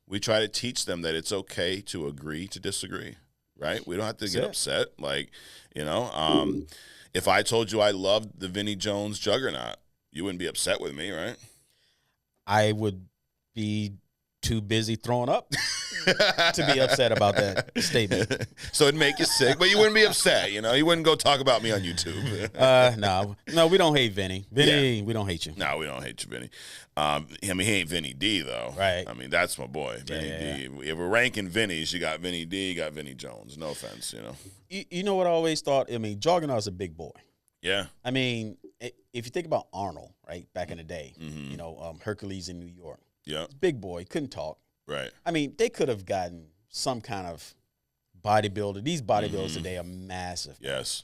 We try to teach them that it's okay to agree to disagree, right? We don't have to get upset. Like, if I told you I loved the Vinnie Jones Juggernaut, you wouldn't be upset with me, right? I would be too busy throwing up to be upset about that statement. So it'd make you sick, but you wouldn't be upset, You wouldn't go talk about me on YouTube. No, we don't hate Vinny. Vinny, we don't hate you. No, we don't hate you, Vinny. He ain't Vinny D, though. Right. I mean, that's my boy, Vinny D. If we're ranking Vinnies, you got Vinny D, you got Vinnie Jones. No offense, You know what I always thought? I mean, Juggernaut's a big boy. Yeah. I mean, if you think about Arnold, right, back in the day, Hercules in New York. Yeah. Big boy, couldn't talk. Right. I mean, they could have gotten some kind of bodybuilder. These bodybuilders today are massive. Yes.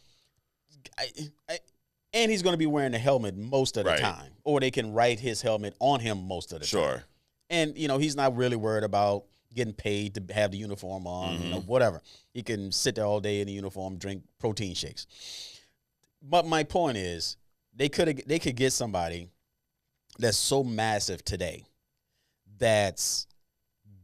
And he's going to be wearing the helmet most of the time. Or they can write his helmet on him most of the time. Sure. And, he's not really worried about getting paid to have the uniform on, whatever. He can sit there all day in the uniform, drink protein shakes. But my point is, they could get somebody that's so massive today that's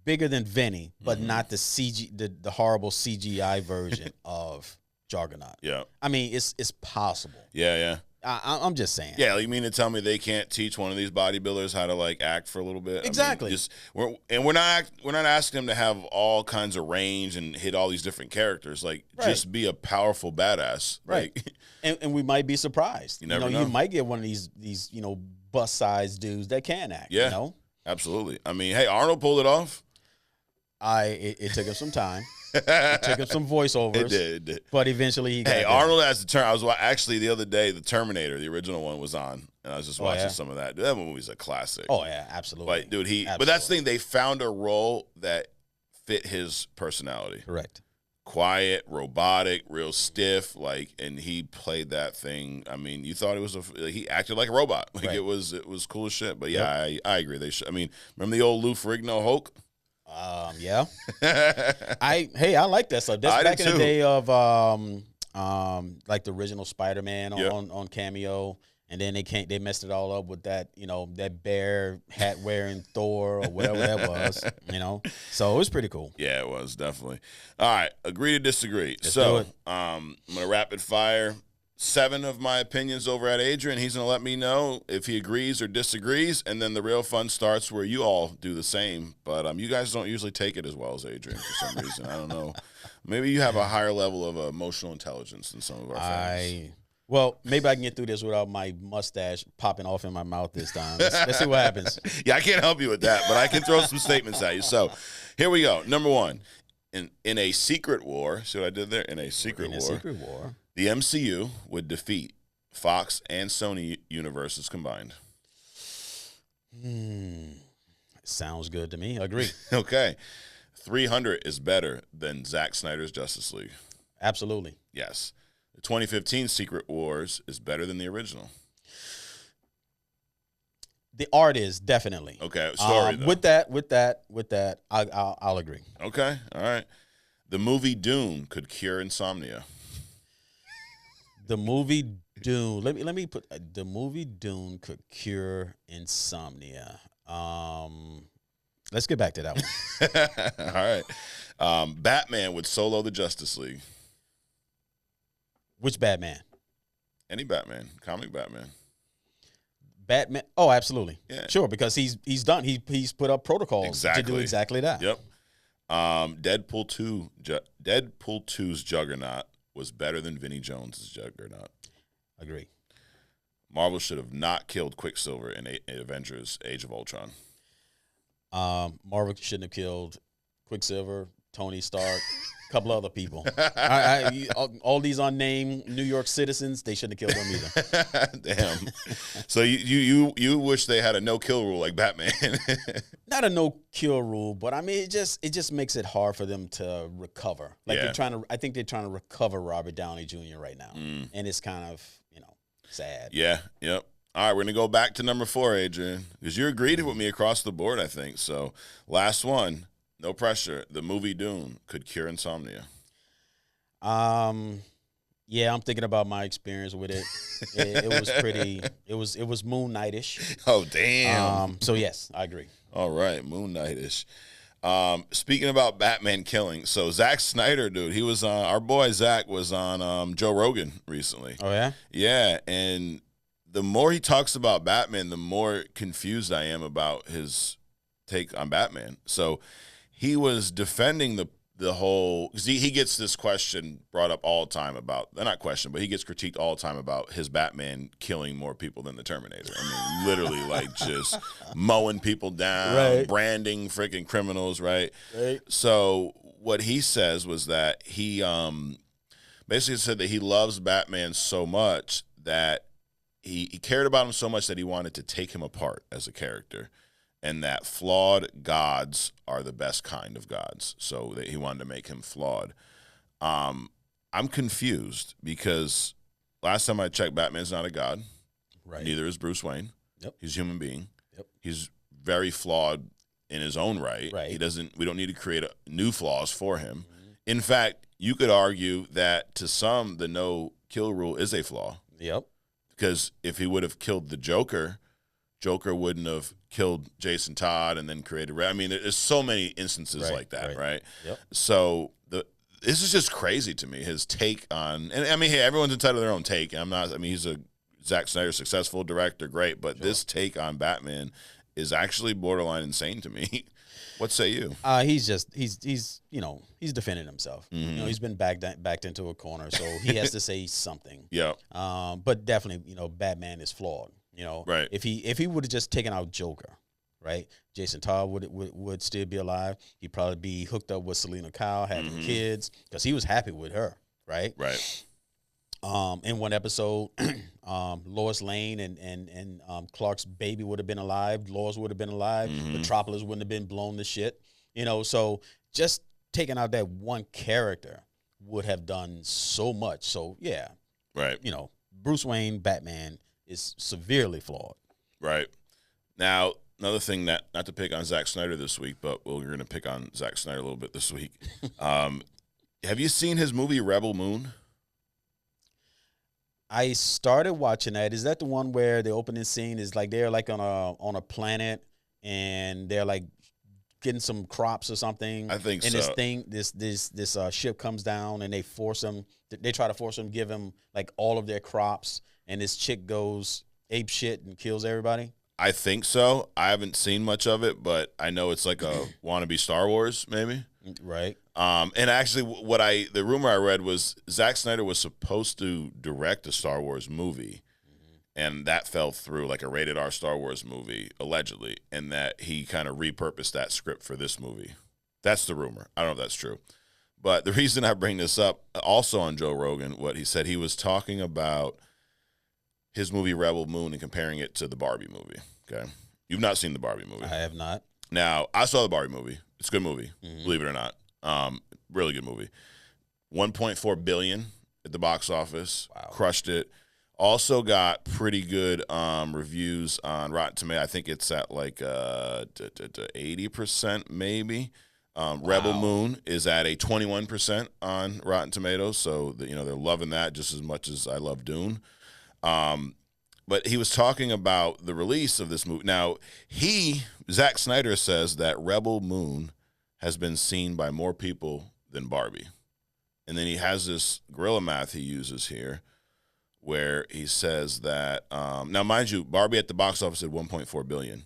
bigger than Vinny, but not the horrible CGI version of Juggernaut. Yeah. I mean, it's possible. Yeah. I'm just saying. Yeah, you mean to tell me they can't teach one of these bodybuilders how to act for a little bit? Exactly. We're not asking them to have all kinds of range and hit all these different characters. Just be a powerful badass. Right. And we might be surprised. You never know. You might get one of these bust-sized dudes that can act. Yeah. Absolutely. I mean, hey, Arnold pulled it off. It took him some time. It took him some voiceovers. It did. But eventually he got it. Arnold has the turn. I was actually the other day, the Terminator, the original one, was on, and I was just watching some of that. Dude, that movie's a classic. Oh yeah, absolutely. But dude, but that's the thing. They found a role that fit his personality. Correct. Quiet, robotic, real stiff, and he played that thing. I mean, you thought it was he acted like a robot. It was cool as shit. But yeah, I agree. They should. I mean, remember the old Lou Ferrigno Hulk? Yeah. I like that stuff. That's back in the day of like the original Spider-Man on cameo, And then they messed it all up with that, that bear hat wearing Thor or whatever that was, So it was pretty cool. Yeah, it was definitely. All right, agree to disagree. Let's do it. I'm gonna rapid fire 7 of my opinions over at Adrian. He's gonna let me know if he agrees or disagrees, and then the real fun starts where you all do the same. But you guys don't usually take it as well as Adrian for some reason. I don't know. Maybe you have a higher level of emotional intelligence than some of our fans. Well, maybe I can get through this without my mustache popping off in my mouth this time. Let's see what happens. Yeah, I can't help you with that, but I can throw some statements at you. So here we go. Number 1, in a secret war, see what I did there? In a secret war, the MCU would defeat Fox and Sony universes combined. Sounds good to me. Agree. Okay. 300 is better than Zack Snyder's Justice League. Absolutely. Yes. The 2015 Secret Wars is better than the original. The art is definitely. Okay. Story though. With that, I'll agree. Okay. All right. The movie Dune could cure insomnia. The movie Dune. Let me put the movie Dune could cure insomnia. Let's get back to that one. All right. Batman would solo the Justice League. Which Batman? Any Batman, comic Batman. Batman. Oh, absolutely. Yeah. Sure, because he's done. He's put up protocols to do exactly that. Yep. Deadpool 2's Juggernaut was better than Vinnie Jones' Juggernaut. Agree. Marvel should have not killed Quicksilver in Avengers: Age of Ultron. Marvel shouldn't have killed Quicksilver, Tony Stark, a couple other people. All these unnamed New York citizens, they shouldn't have killed them either. Damn. So you wish they had a no-kill rule like Batman. Not a no-kill rule, but I mean it just makes it hard for them to recover. Like I think they're trying to recover Robert Downey Jr. right now. And it's kind of, sad. Yeah, yep. All right, we're going to go back to number 4, Adrian, because you agreed with me across the board, I think. So last one. No pressure. The movie Dune could cure insomnia. Yeah, I'm thinking about my experience with it. It was pretty. It was Moon Knight-ish. Oh damn. So yes, I agree. All right, Moon Knight-ish. Speaking about Batman killing, so Zack Snyder, dude, he was on. Our boy Zack was on Joe Rogan recently. Oh yeah. Yeah, and the more he talks about Batman, the more confused I am about his take on Batman. So he was defending the whole, because he gets this question brought up all the time about, not question, but he gets critiqued all the time about his Batman killing more people than the Terminator. I mean, literally, like, just mowing people down, right. Branding freaking criminals, right? Right. So what he says was that he basically said that he loves Batman so much that he cared about him so much that he wanted to take him apart as a character. And that flawed gods are the best kind of gods. So that he wanted to make him flawed. I'm confused because last time I checked, Batman's not a god. Right. Neither is Bruce Wayne. Yep. He's a human being. Yep. He's very flawed in his own right. Right. We don't need to create new flaws for him. Mm-hmm. In fact, you could argue that to some, the no-kill rule is a flaw. Yep. Because if he would have killed the Joker wouldn't have killed Jason Todd and then created. I mean, there's so many instances like that, right? Yep. So this is just crazy to me. His take on, and I mean, hey, everyone's entitled to their own take. He's a Zack Snyder successful director, great, but this take on Batman is actually borderline insane to me. What say you? He's defending himself. Mm-hmm. He's been backed into a corner, so he has to say something. Yeah. But definitely, Batman is flawed. Right. If he would have just taken out Joker, right? Jason Todd would still be alive. He'd probably be hooked up with Selena Kyle, having kids, because he was happy with her, right? Right. In one episode, Lois Lane and Clark's baby would have been alive. Lois would have been alive. Metropolis wouldn't have been blown to shit. So just taking out that one character would have done so much. So yeah, right. Bruce Wayne, Batman is severely flawed. Right. Now, another thing not to pick on Zack Snyder this week, but we're going to pick on Zack Snyder a little bit this week. Have you seen his movie Rebel Moon? I started watching that. Is that the one where the opening scene is like they're like on a planet and they're like getting some crops or something? I think and so. This ship comes down and they force them. They try to force them, give them like all of their crops, and this chick goes ape shit and kills everybody. I think so. I haven't seen much of it, but I know it's like a wannabe Star Wars, maybe. Right. And actually, the rumor I read was Zack Snyder was supposed to direct a Star Wars movie, and that fell through, like a rated R Star Wars movie, allegedly, and that he kind of repurposed that script for this movie. That's the rumor. I don't know if that's true. But the reason I bring this up, also on Joe Rogan, what he said, he was talking about his movie Rebel Moon and comparing it to the Barbie movie. Okay, you've not seen the Barbie movie. I have not. Now, I saw the Barbie movie. It's a good movie, believe it or not. Really good movie. 1.4 billion at the box office. Wow. Crushed it. Also got pretty good reviews on Rotten Tomatoes. I think it's at like 80% maybe. Rebel Moon is at a 21% on Rotten Tomatoes, so they're loving that just as much as I love Dune. But he was talking about the release of this movie. Now, Zack Snyder says that Rebel Moon has been seen by more people than Barbie. And then he has this guerrilla math he uses here where he says that, now mind you, Barbie at the box office at 1.4 billion.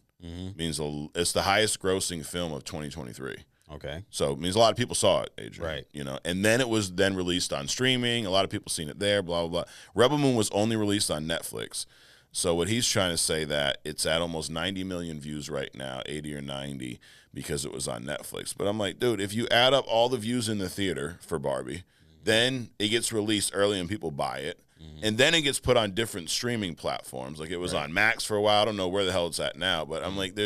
Means it's the highest grossing film of 2023. Okay. So it means a lot of people saw it, Adrian. Right. And then it was then released on streaming. A lot of people seen it there, blah, blah, blah. Rebel Moon was only released on Netflix. So what he's trying to say that it's at almost 90 million views right now, 80 or 90, because it was on Netflix. But I'm like, dude, if you add up all the views in the theater for Barbie, then it gets released early and people buy it. And then it gets put on different streaming platforms. Like it was on Max for a while. I don't know where the hell it's at now. But I'm like,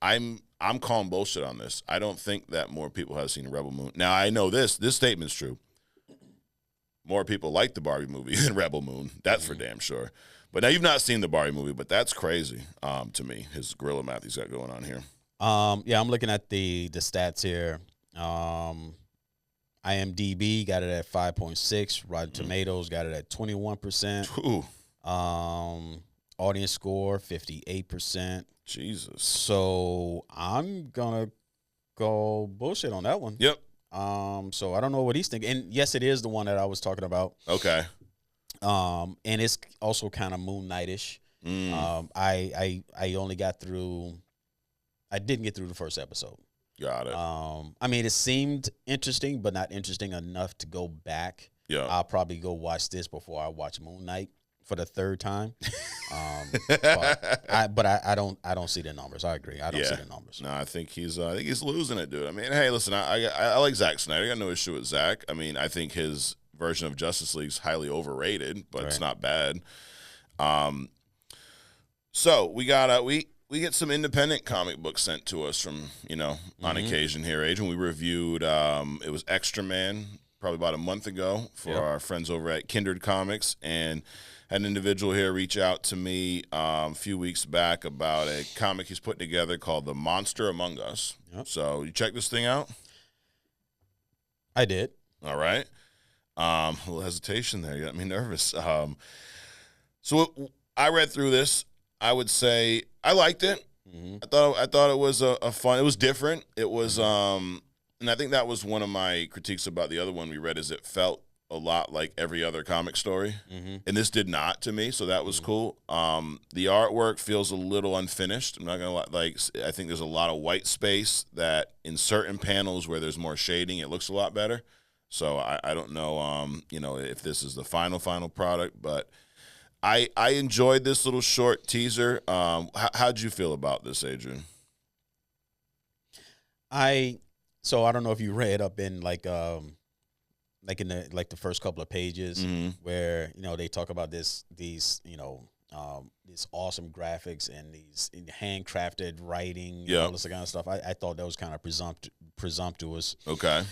I'm calling bullshit on this. I don't think that more people have seen Rebel Moon. Now, I know this statement's true. More people like the Barbie movie than Rebel Moon. That's for damn sure. But now you've not seen the Barbie movie, but that's crazy to me, his guerrilla math he's got going on here. Yeah, I'm looking at the stats here. IMDb got it at 5.6. Rotten Tomatoes got it at 21%. Audience score 58%. Jesus. So I'm gonna go bullshit on that one. Yep. So I don't know what he's thinking. And yes, it is the one that I was talking about. Okay. And it's also kind of Moon Knight-ish. I only got through. I didn't get through the first episode. Got it. I mean, it seemed interesting, but not interesting enough to go back. Yeah. I'll probably go watch this before I watch Moon Knight for the third time. But I don't see the numbers. I agree. I don't see the numbers. No, I think he's losing it, dude. I mean, hey, listen, I like Zack Snyder. I got no issue with Zack. I mean, I think his version of Justice League is highly overrated, but it's not bad. So we got we get some independent comic books sent to us from on occasion here, Adrian. We reviewed it was Extra Man probably about a month ago for our friends over at Kindred Comics, and had an individual here reach out to me a few weeks back about a comic he's putting together called The Monster Among Us. Yep. So you check this thing out? I did. All right. A little hesitation there. You got me nervous. So I read through this. I would say I liked it. I thought it was a fun. It was different. It was and I think that was one of my critiques about the other one we read, is it felt a lot like every other comic story, and this did not to me. So that was cool. The artwork feels a little unfinished. I'm not gonna lie. I think there's a lot of white space that in certain panels where there's more shading, it looks a lot better. So I don't know, if this is the final product, but I enjoyed this little short teaser. How'd you feel about this, Adrian? So I don't know if you read up in like in the first couple of pages where they talk about these awesome graphics and these handcrafted writing, all this kind of stuff. I thought that was kind of presumptuous. Okay.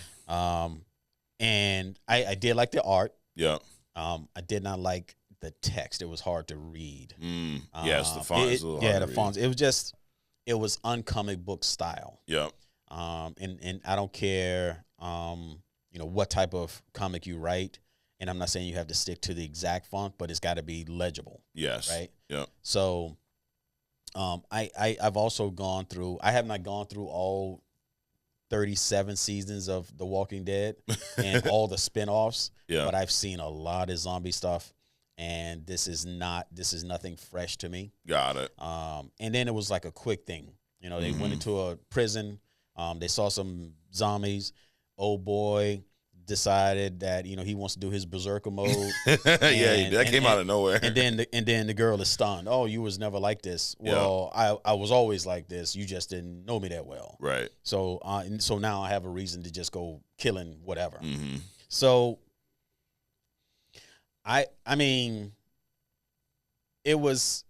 And I did like the art. Yeah. I did not like the text. It was hard to read. Yes, the font is a little hard to read. Fonts. It was uncomic book style. Yeah. And I don't care, what type of comic you write. and I'm not saying you have to stick to the exact font, but it's got to be legible. Yes. Right. Yeah. So, I've also gone through. I have not gone through all 37 seasons of The Walking Dead and all the spinoffs. Yeah. But I've seen a lot of zombie stuff, and this is nothing fresh to me. Got it. And then it was like a quick thing. You know, they went into a prison. They saw some zombies. Old boy decided that, you know, he wants to do his berserker mode. That came out of nowhere. And then the girl is stunned. Oh, you was never like this. Well, I was always like this. You just didn't know me that well. Right. So so now I have a reason to just go killing whatever. Mm-hmm. So I mean, it was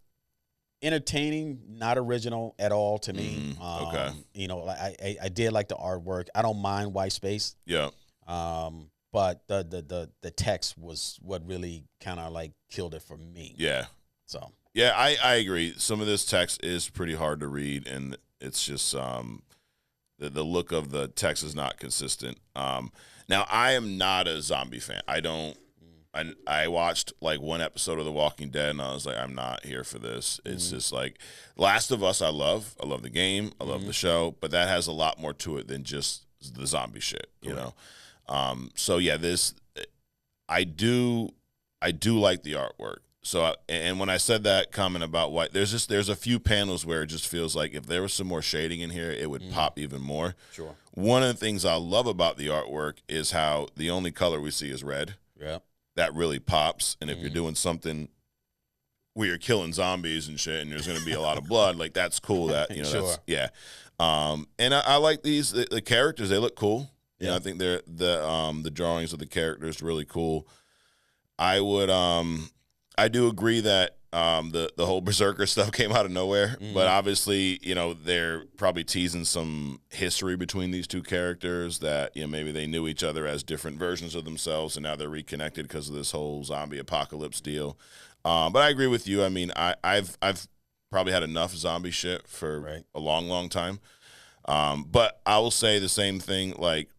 entertaining, not original at all to me. Okay. You know, I did like the artwork. I don't mind white space. Yeah. But the text was what really kind of like killed it for me. Yeah. So. Yeah, I agree. Some of this text is pretty hard to read, and it's just the look of the text is not consistent. Now, I am not a zombie fan. I watched like one episode of The Walking Dead, and I was like, I'm not here for this. It's just like Last of Us. I love the game. I love the show, but that has a lot more to it than just the zombie shit, you know. So yeah, I do like the artwork. So and when I said that comment about white, there's a few panels where it just feels like if there was some more shading in here, it would pop even more. Sure. One of the things I love about the artwork is how the only color we see is red. Yeah. That really pops. And if you're doing something where you're killing zombies and shit, and there's going to be a lot of blood, like that's cool. That Sure. And I like these the characters. They look cool. Yeah. You know, I think the drawings of the characters really cool. I do agree that the whole Berserker stuff came out of nowhere, but obviously, you know, they're probably teasing some history between these two characters that, you know, maybe they knew each other as different versions of themselves, and now they're reconnected because of this whole zombie apocalypse deal. But I agree with you. I mean, I've probably had enough zombie shit for a long, long time. But I will say the same thing, like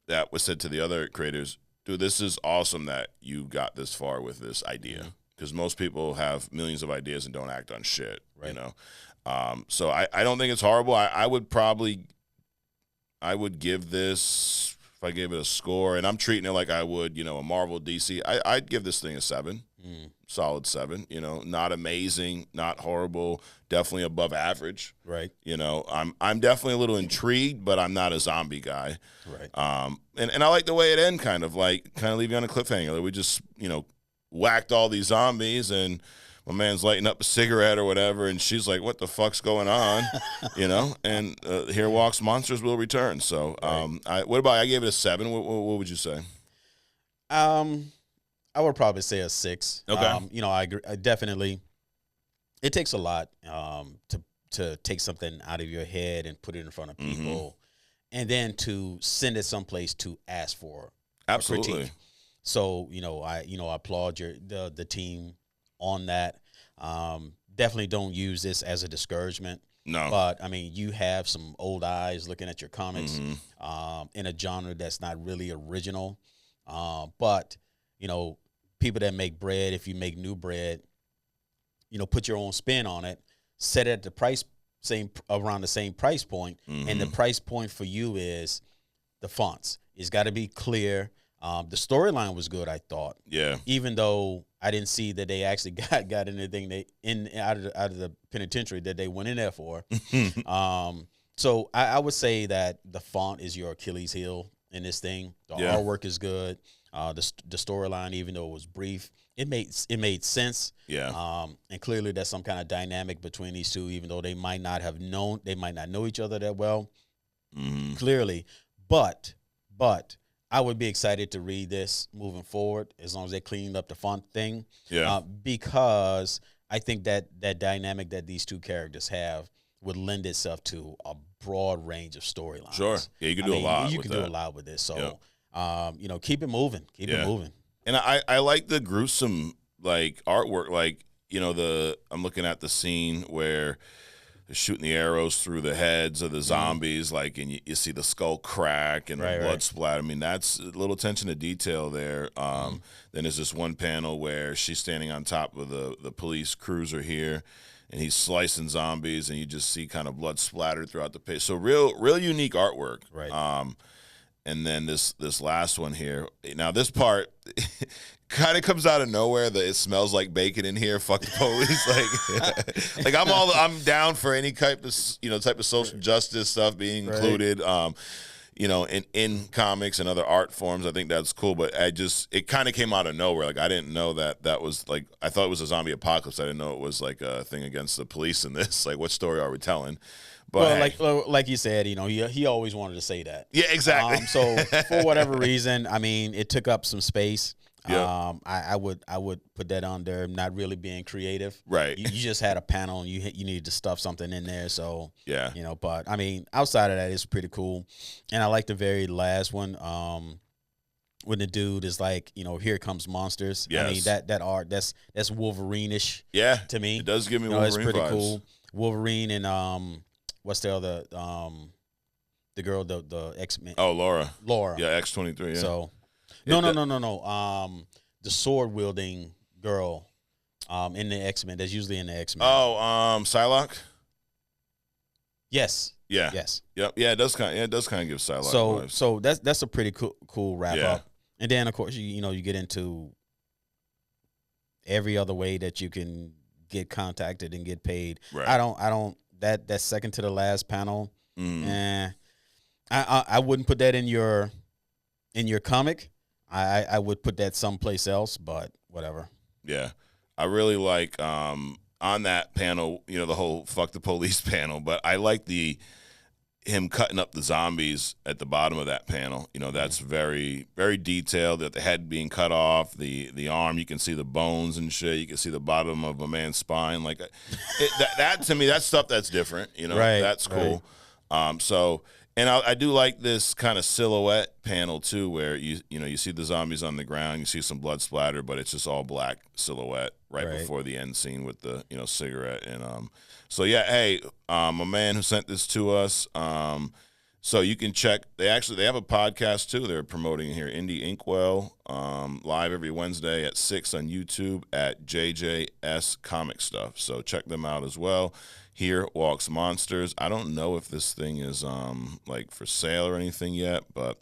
that was said to the other creators. Dude, this is awesome that you got this far with this idea. Because most people have millions of ideas and don't act on shit, you know. So I don't think it's horrible. I would give this, if I gave it a score, and I'm treating it like I would, you know, a Marvel DC, I'd give this thing a 7, solid 7. You know, not amazing, not horrible, definitely above average. Right. You know, I'm definitely a little intrigued, but I'm not a zombie guy. Right. And I like the way it ends, kind of leave you on a cliffhanger. We just, you know, whacked all these zombies, and my man's lighting up a cigarette or whatever, and she's like, what the fuck's going on? You know, and here walks Monsters Will Return. So I gave it a 7. What would you say? I would probably say a 6. Okay. You know, I agree. Definitely, it takes a lot to take something out of your head and put it in front of people, and then to send it someplace to ask for Absolutely. a critique. So, you know, I applaud the team on that. Definitely don't use this as a discouragement. No. But I mean, you have some old eyes looking at your comics in a genre that's not really original. But, you know, people that make bread, if you make new bread, you know, put your own spin on it, set it at the around the same price point, and the price point for you is the fonts. It's got to be clear. The storyline was good, I thought. Yeah. Even though I didn't see that they actually got anything out of the penitentiary that they went in there for. So I would say that the font is your Achilles heel in this thing. The artwork is good. The storyline, even though it was brief, it made sense. Yeah. And clearly there's some kind of dynamic between these two, even though they might not know each other that well. Clearly, but I would be excited to read this moving forward as long as they cleaned up the font thing. Yeah. Because I think that dynamic that these two characters have would lend itself to a broad range of storylines. Sure. Yeah, you could do a lot. You could do a lot with this. So, you know, keep it moving. Keep it moving. And I like the gruesome like artwork. Like, you know, I'm looking at the scene where shooting the arrows through the heads of the zombies, like, and you see the skull crack and the blood splatter. I mean, that's a little attention to detail there. Then there's this one panel where she's standing on top of the police cruiser here, and he's slicing zombies, and you just see kind of blood splattered throughout the page. So real unique artwork. Right. And then this last one here. Now this part kind of comes out of nowhere. That it smells like bacon in here. Fuck the police. Like I'm down for any type of social justice stuff being included. In comics and other art forms. I think that's cool. But it kind of came out of nowhere. Like I didn't know that was like, I thought it was a zombie apocalypse. I didn't know it was like a thing against the police in this. Like, what story are we telling? But like you said, he always wanted to say that. Yeah, exactly. So for whatever reason, I mean, it took up some space. Yeah. I would put that under not really being creative. Right. You just had a panel and you needed to stuff something in there. So yeah. But I mean, outside of that, it's pretty cool. And I like the very last one. When the dude is like, here comes monsters. Yes. I mean, that art, that's Wolverine-ish. Yeah. To me, it does give me Wolverine it's pretty vibes. cool. Wolverine and what's the other the girl, the X-Men? Oh, Laura. Yeah, X-23. Yeah. So no. The sword wielding girl in the X-Men. That's usually in the X-Men. Oh, Psylocke. Yes. Yeah. Yes. Yep. Yeah. It does kind of give Psylocke vibes. So that's a pretty cool wrap Yeah. up. And then of course you get into every other way that you can get contacted and get paid. Right. I don't that second to the last panel. I wouldn't put that in your comic. I would put that someplace else, but whatever. Yeah. I really like on that panel, the whole fuck the police panel, but I like him cutting up the zombies at the bottom of that panel. That's very, very detailed, that the head being cut off, the arm, you can see the bones and shit. You can see the bottom of a man's spine. Like that to me, that's stuff that's different, Right, that's cool. Right. And I do like this kind of silhouette panel too, where you see the zombies on the ground, you see some blood splatter, but it's just all black silhouette right before the end scene with the cigarette. And so yeah, hey, a man who sent this to us. So you can check. They have a podcast too. They're promoting here, Indie Inkwell, live every Wednesday at 6 on YouTube at JJS Comic Stuff. So check them out as well. Here Walks Monsters. I don't know if this thing is like for sale or anything yet, but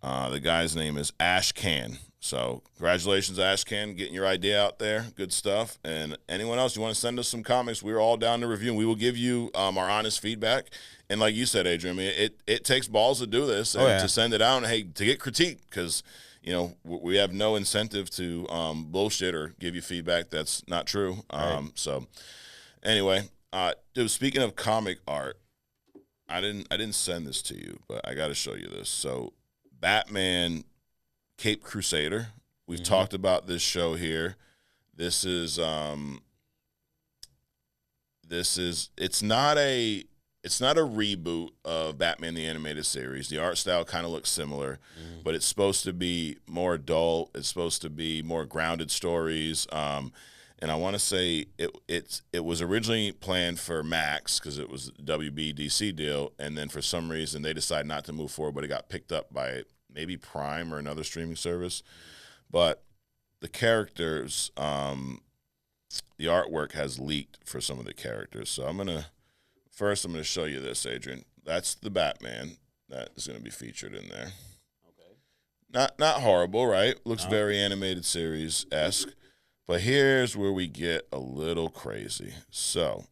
the guy's name is Ash Can. So congratulations, Ash Can, getting your idea out there. Good stuff. And anyone else, you want to send us some comics, we're all down to review, and we will give you our honest feedback. And like you said, Adrian, I mean, it takes balls to do this and to send it out and, hey, to get critique, because we have no incentive to bullshit or give you feedback that's not true. So anyway. Dude, speaking of comic art, I didn't send this to you, but I got to show you this. So, Batman Cape Crusader. We've talked about this show here. This is it's not a reboot of Batman the Animated Series. The art style kind of looks similar, but it's supposed to be more adult. It's supposed to be more grounded stories. And I want to say it was originally planned for Max because it was a WB-DC deal, and then for some reason they decided not to move forward, but it got picked up by maybe Prime or another streaming service. But the characters, the artwork has leaked for some of the characters. So I'm gonna show you this, Adrian. That's the Batman that is gonna be featured in there. Okay. Not horrible, right? Looks very animated series-esque. But here's where we get a little crazy. So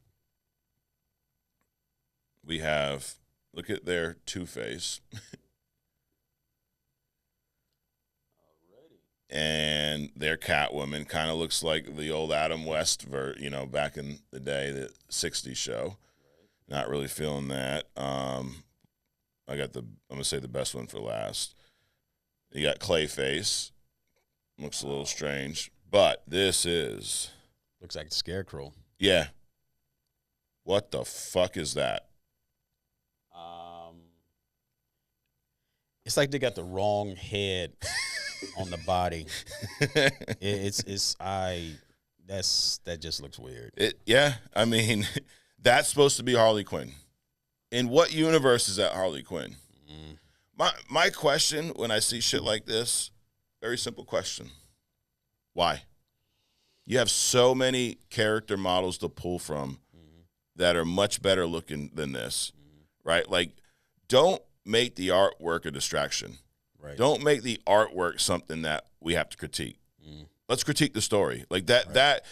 we have, look at their Two-Face. And their Catwoman kind of looks like the old Adam West, back in the day, the 60s show. Not really feeling that. I'm going to say the best one for last. You got Clayface. Looks a little strange. But this looks like the Scarecrow. Yeah. What the fuck is that? It's like they got the wrong head on the body. That just looks weird. Yeah. I mean, That's supposed to be Harley Quinn. In what universe is that Harley Quinn? My question when I see shit like this, very simple question. Why? You have so many character models to pull from that are much better looking than this, right? Like, don't make the artwork a distraction. Right. Don't make the artwork something that we have to critique. Let's critique the story. Like that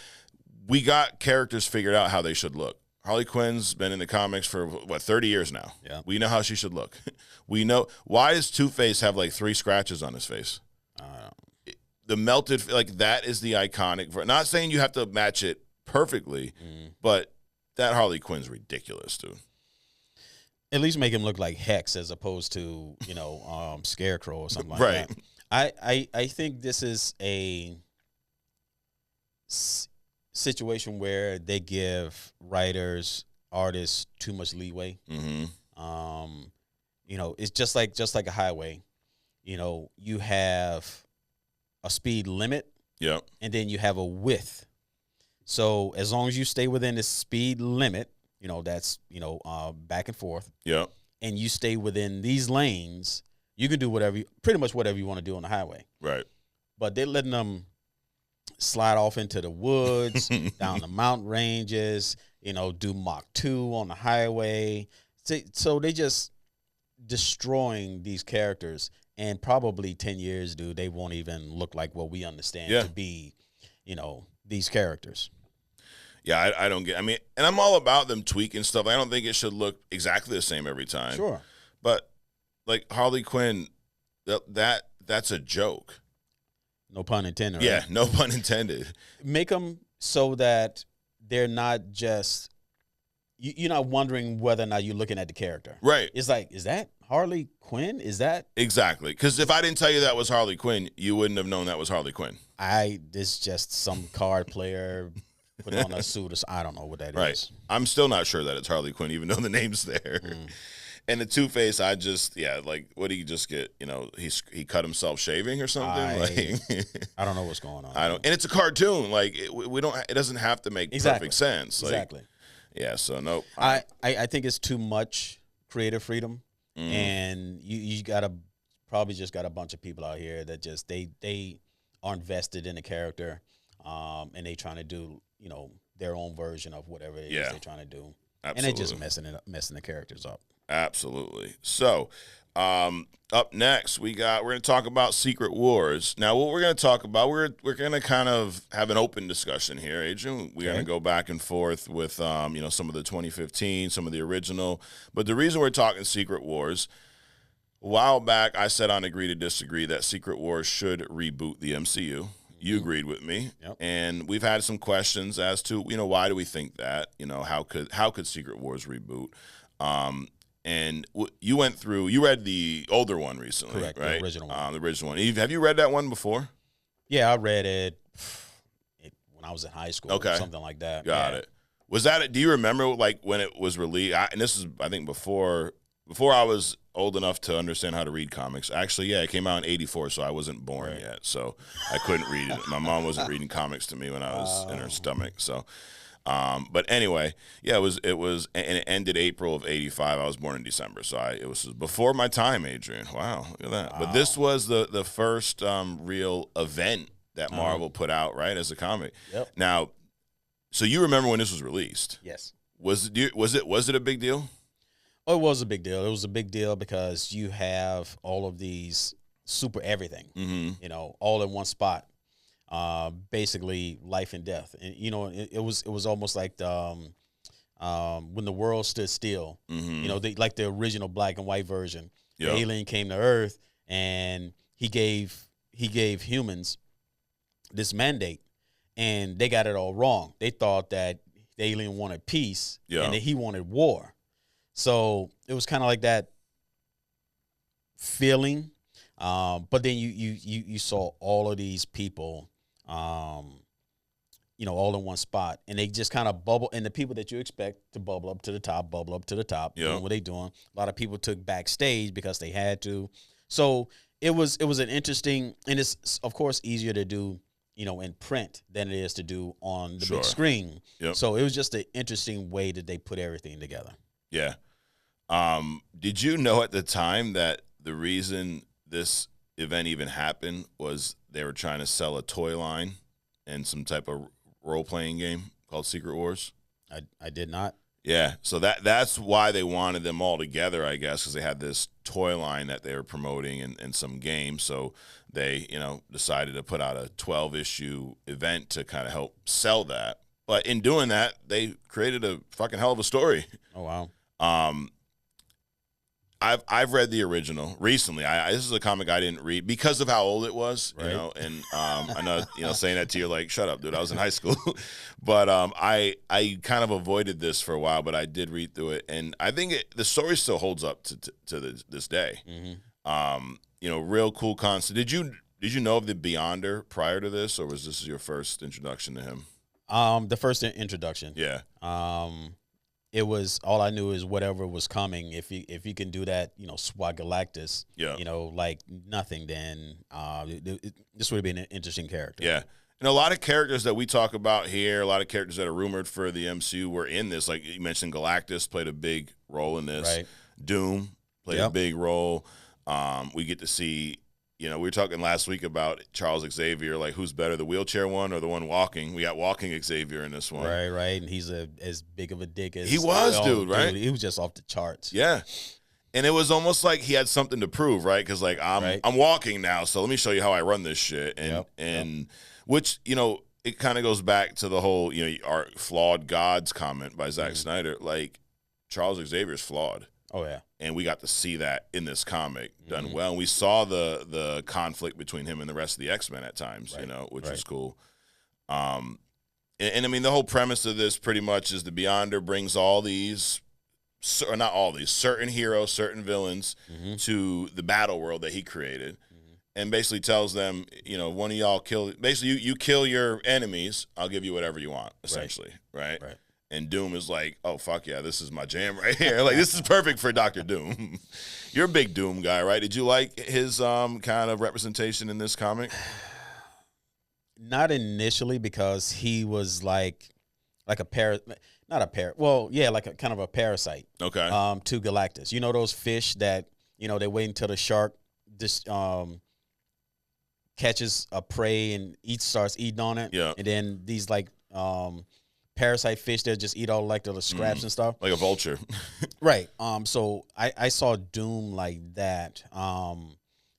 we got characters figured out how they should look. Harley Quinn's been in the comics for, 30 years now. Yeah. We know how she should look. We know. Why does Two-Face have, 3 scratches on his face? The melted, that is the iconic. Not saying you have to match it perfectly, but that Harley Quinn's ridiculous, dude. At least make him look like Hex as opposed to, Scarecrow or something like that. I think this is a situation where they give writers, artists too much leeway. It's just like a highway. You have a speed limit, and then you have a width. So as long as you stay within the speed limit, that's back and forth. And you stay within these lanes, you can do pretty much whatever you want to do on the highway. Right. But they're letting them slide off into the woods, down the mountain ranges, do Mach 2 on the highway. So they just destroying these characters. And probably 10 years, dude, they won't even look like what we understand to be, these characters. Yeah, I don't get. I mean, and I'm all about them tweaking stuff. I don't think it should look exactly the same every time. Sure. But like Harley Quinn, that's a joke. No pun intended. Yeah, right? No pun intended. Make them so that they're not just you're not wondering whether or not you're looking at the character. Right. It's like, is that Harley Quinn? Is that exactly? Because if I didn't tell you that was Harley Quinn, you wouldn't have known that was Harley Quinn. This just some card player. Put on a suit. I don't know what that is. I'm still not sure that it's Harley Quinn, even though the name's there. And the Two-Face, what did he just get? He cut himself shaving or something. I don't know what's going on. And it's a cartoon. It doesn't have to make perfect sense. Exactly. Yeah. So no. I think it's too much creative freedom, and you gotta probably just got a bunch of people out here that just they aren't vested in the character, and they trying to do their own version of whatever it is they're trying to do. Absolutely. And they're just messing the characters up. Absolutely. So, up next we're going to talk about Secret Wars. Now, what we're going to talk about, we're going to kind of have an open discussion here, Adrian. We're going to go back and forth with some of the 2015, some of the original. But the reason we're talking Secret Wars, a while back I said on Agree to Disagree that Secret Wars should reboot the MCU. You agreed with me, and we've had some questions as to why do we think that? How could Secret Wars reboot? And you read the older one recently, correct? Right, the original one. The original one. Have you read that one before? Yeah, I read it when I was in high school, or something like that. Got it. Was that it? Do you remember when it was released? And this is I think before I was old enough to understand how to read comics. Actually, it came out in '84, so I wasn't born yet, so I couldn't read it. My mom wasn't reading comics to me when I was in her stomach. So, but anyway, it was, and it ended April of '85. I was born in December, so it was before my time, Adrian. Wow, look at that. Wow. But this was the first real event that Marvel put out, right, as a comic. Yep. Now, so you remember when this was released? Yes. Was it a big deal? Oh, it was a big deal. It was a big deal because you have all of these super everything, all in one spot. Basically, life and death. And it was almost like when the world stood still. Like the original black and white version. The alien came to Earth, and he gave humans this mandate, and they got it all wrong. They thought that the alien wanted peace, and that he wanted war. So it was kind of like that feeling, but then you saw all of these people, all in one spot, and they just kind of bubble. And the people that you expect to bubble up to the top, doing what they doing. A lot of people took backstage because they had to. So it was an interesting, and it's of course easier to do in print than it is to do on the Sure. big screen. Yep. So it was just an interesting way that they put everything together. Yeah. Did you know at the time that the reason this event even happened was they were trying to sell a toy line and some type of role-playing game called Secret Wars? I did not. Yeah, so that's why they wanted them all together, I guess, because they had this toy line that they were promoting in some game. So they, decided to put out a 12-issue event to kind of help sell that. But in doing that, they created a fucking hell of a story. Oh, wow. I've read the original recently. This is a comic I didn't read because of how old it was, right. And I know, saying that to you, like, shut up, dude. I was in high school, but I kind of avoided this for a while, but I did read through it, and I think the story still holds up to this day. Mm-hmm. Real cool concept. Did you know of the Beyonder prior to this, or was this your first introduction to him? The first introduction. Yeah. It was all I knew is whatever was coming. If you can do that, SWAT Galactus, yeah. Like nothing, then this would have been an interesting character. Yeah. And a lot of characters that we talk about here, a lot of characters that are rumored for the MCU were in this. Like you mentioned, Galactus played a big role in this. Right. Doom played Yep. a big role. We get to see, we were talking last week about Charles Xavier, like who's better, the wheelchair one or the one walking? We got walking Xavier in this one. Right. And he's as big of a dick as he was, dude, right? He was just off the charts. Yeah. And it was almost like he had something to prove, right? Because like I'm walking now, so let me show you how I run this shit. And which, it kind of goes back to the whole, our flawed gods comment by Zack Snyder. Like Charles Xavier's flawed. Oh yeah. And we got to see that in this comic done well. And we saw the conflict between him and the rest of the X-Men at times, which was cool. And I mean, the whole premise of this pretty much is the Beyonder brings all these, or not all these, certain heroes, certain villains to the battle world that he created. And basically tells them, one of y'all you kill your enemies, I'll give you whatever you want, essentially, right? And Doom is like, oh, fuck yeah, this is my jam right here. Like, this is perfect for Dr. Doom. You're a big Doom guy, right? Did you like his kind of representation in this comic? Not initially, because he was like a not a parrot. Well, yeah, like a kind of a parasite. Okay. To Galactus. Those fish that, they wait until the shark just catches a prey and starts eating on it. Yeah. And then these like parasite fish that just eat all like the scraps and stuff. Like a vulture. Right. So I saw Doom like that.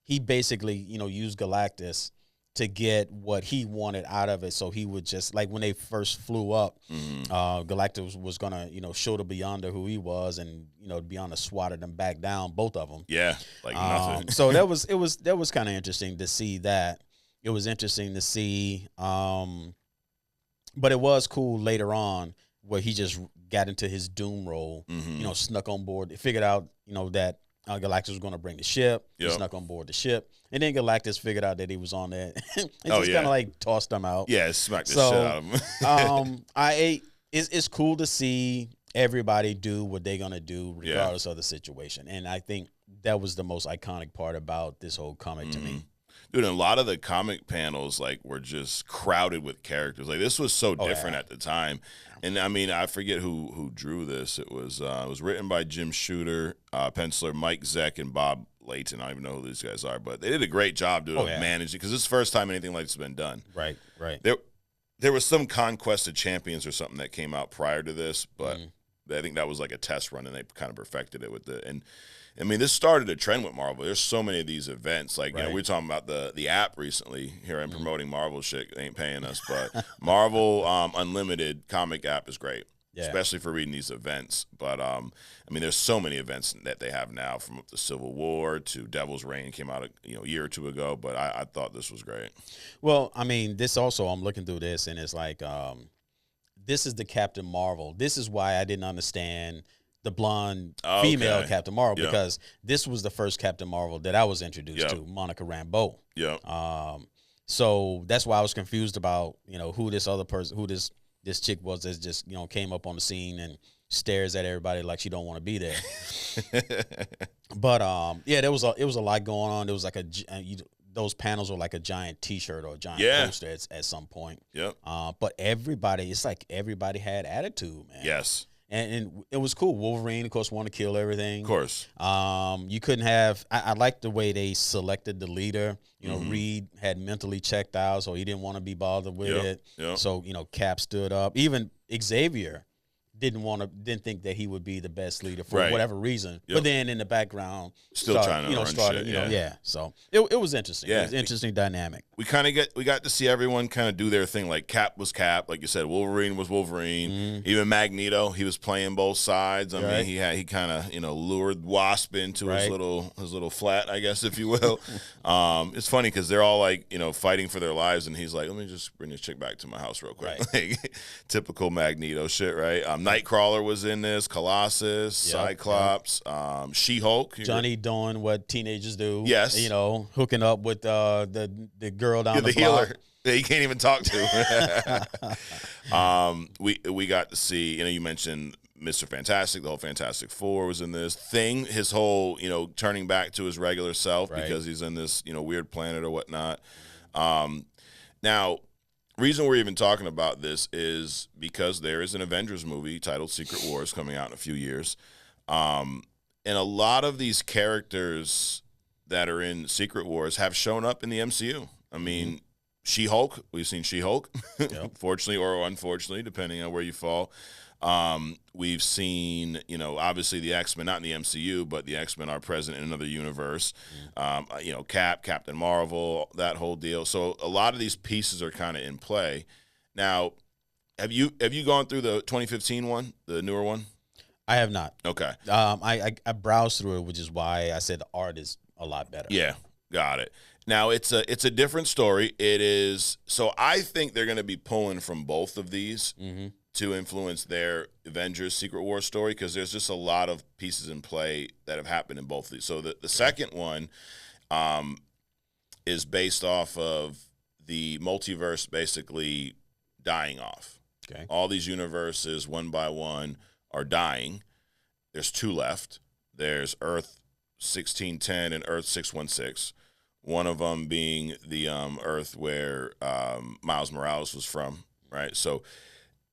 He basically, used Galactus to get what he wanted out of it. So he would just, like when they first flew up, Galactus was going to, show the Beyonder who he was, and, Beyonder swatted them back down, both of them. Yeah, like nothing. So that was kind of interesting to see that. It was interesting to see, but it was cool later on where he just got into his Doom role, snuck on board, figured out, that Galactus was going to bring the ship. He snuck on board the ship. And then Galactus figured out that he was on there and just kind of like tossed them out. Yeah, smacked the shit out of him. It's cool to see everybody do what they're going to do regardless of the situation. And I think that was the most iconic part about this whole comic to me. Dude, and a lot of the comic panels were just crowded with characters. Like this was so different at the time. And I mean, I forget who drew this. It was written by Jim Shooter, penciler Mike Zeck, and Bob Layton. I don't even know who these guys are, but they did a great job doing managing, because this is the first time anything like this has been done. Right. There was some Conquest of Champions or something that came out prior to this, but I think that was like a test run, and they kind of perfected it with the and. I mean, this started a trend with Marvel. There's so many of these events. Like, we were talking about the app recently. Here I'm promoting Marvel shit. They ain't paying us. But Marvel Unlimited comic app is great, especially for reading these events. But, I mean, there's so many events that they have now, from the Civil War to Devil's Reign came out a year or two ago. But I thought this was great. Well, I mean, this also, I'm looking through this, and it's like, this is the Captain Marvel. This is why I didn't understand the blonde female Captain Marvel, because this was the first Captain Marvel that I was introduced to, Monica Rambeau. Yeah. So that's why I was confused about, who this other person, who this chick was that just, came up on the scene and stares at everybody like she don't want to be there. But it was a lot going on. There was like those panels were like a giant T-shirt or a giant poster at some point. Yep. But it's like everybody had attitude, man. Yes. And it was cool. Wolverine, of course, wanted to kill everything. Of course. You couldn't have. I like the way they selected the leader. You know, Reed had mentally checked out, so he didn't want to be bothered with it. Yep. So Cap stood up. Even Xavier didn't think that he would be the best leader for whatever reason. Yep. But then in the background, still trying to run shit. Yeah. So it was interesting. Yeah. It was an interesting dynamic. We got to see everyone kind of do their thing. Like Cap was Cap, like you said. Wolverine was Wolverine. Even Magneto, he was playing both sides. I mean, he kind of lured Wasp into his little flat, I guess, if you will. It's funny because they're all like fighting for their lives, and he's like, let me just bring this chick back to my house real quick. Like, typical Magneto shit, right? Nightcrawler was in this, Colossus, Cyclops, She-Hulk. Johnny doing what teenagers do. Yes. Hooking up with the girl down the block. Healer. Yeah, he can't even talk to. We got to see, you mentioned Mr. Fantastic, the whole Fantastic Four was in this thing. His whole, turning back to his regular self because he's in this, weird planet or whatnot. Now, reason we're even talking about this is because there is an Avengers movie titled Secret Wars coming out in a few years. And a lot of these characters that are in Secret Wars have shown up in the MCU. I mean, She-Hulk, we've seen She-Hulk, fortunately or unfortunately, depending on where you fall. We've seen, obviously the X-Men, not in the MCU, but the X-Men are present in another universe. Cap, Captain Marvel, that whole deal. So a lot of these pieces are kind of in play. Now, have you gone through the 2015 one, the newer one? I have not. Okay. I browsed through it, which is why I said the art is a lot better. Yeah, got it. Now it's a different story. It is, so I think they're going to be pulling from both of these to influence their Avengers Secret War story because there's just a lot of pieces in play that have happened in both of these. So the second one is based off of the multiverse basically dying off. Okay. All these universes, one by one, are dying. There's two left. There's Earth 1610 and Earth 616. One of them being the Earth where Miles Morales was from, right? So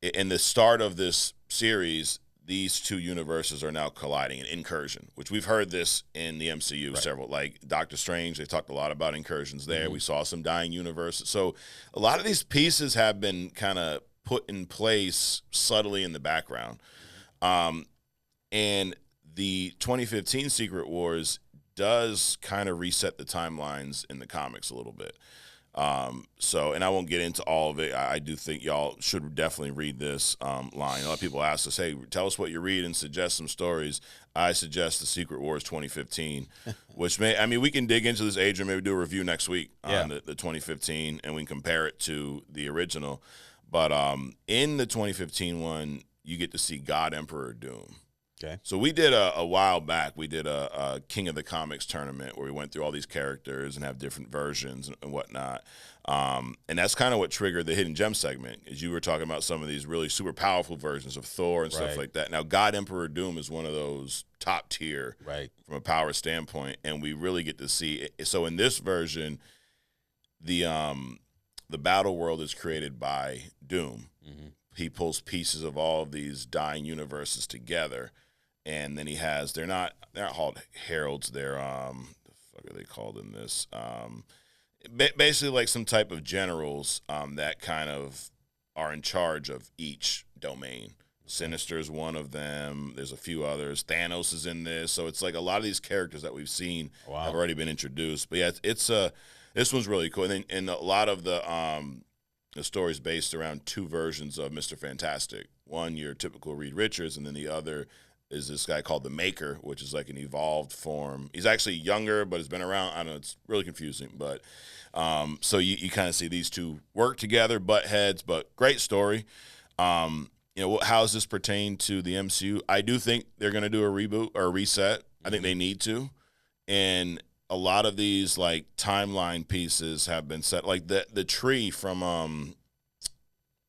in the start of this series, these two universes are now colliding, an incursion, which we've heard this in the MCU several, like Doctor Strange, they talked a lot about incursions there. We saw some dying universes. So a lot of these pieces have been kind of put in place subtly in the background. And the 2015 Secret Wars does kind of reset the timelines in the comics a little bit. And I won't get into all of it. I do think y'all should definitely read this line. A lot of people ask us, hey, tell us what you read and suggest some stories. I suggest the Secret Wars 2015, which we can dig into this, Adrian, maybe do a review next week on the 2015, and we can compare it to the original. But in the 2015 one, you get to see God Emperor Doom. Okay. So we did a while back, we did a King of the Comics tournament where we went through all these characters and have different versions and whatnot. And that's kind of what triggered the Hidden Gem segment, is you were talking about some of these really super powerful versions of Thor and stuff like that. Now, God Emperor Doom is one of those top tier from a power standpoint, and we really get to see it. So in this version, the battle world is created by Doom. He pulls pieces of all of these dying universes together. And then he has, they're not called heralds. They're, the fuck are they called in this? Basically like some type of generals that kind of are in charge of each domain. Sinister is one of them. There's a few others. Thanos is in this. So it's like a lot of these characters that we've seen have already been introduced. But yeah, this one's really cool. And a lot of the story's based around two versions of Mr. Fantastic. One, your typical Reed Richards, and then the other is this guy called the Maker, which is like an evolved form. He's actually younger, but has been around. I don't know, it's really confusing. But so you kind of see these two work together, butt heads, but great story. How does this pertain to the MCU? I do think they're going to do a reboot or a reset. I think they need to. And a lot of these like timeline pieces have been set, like the tree from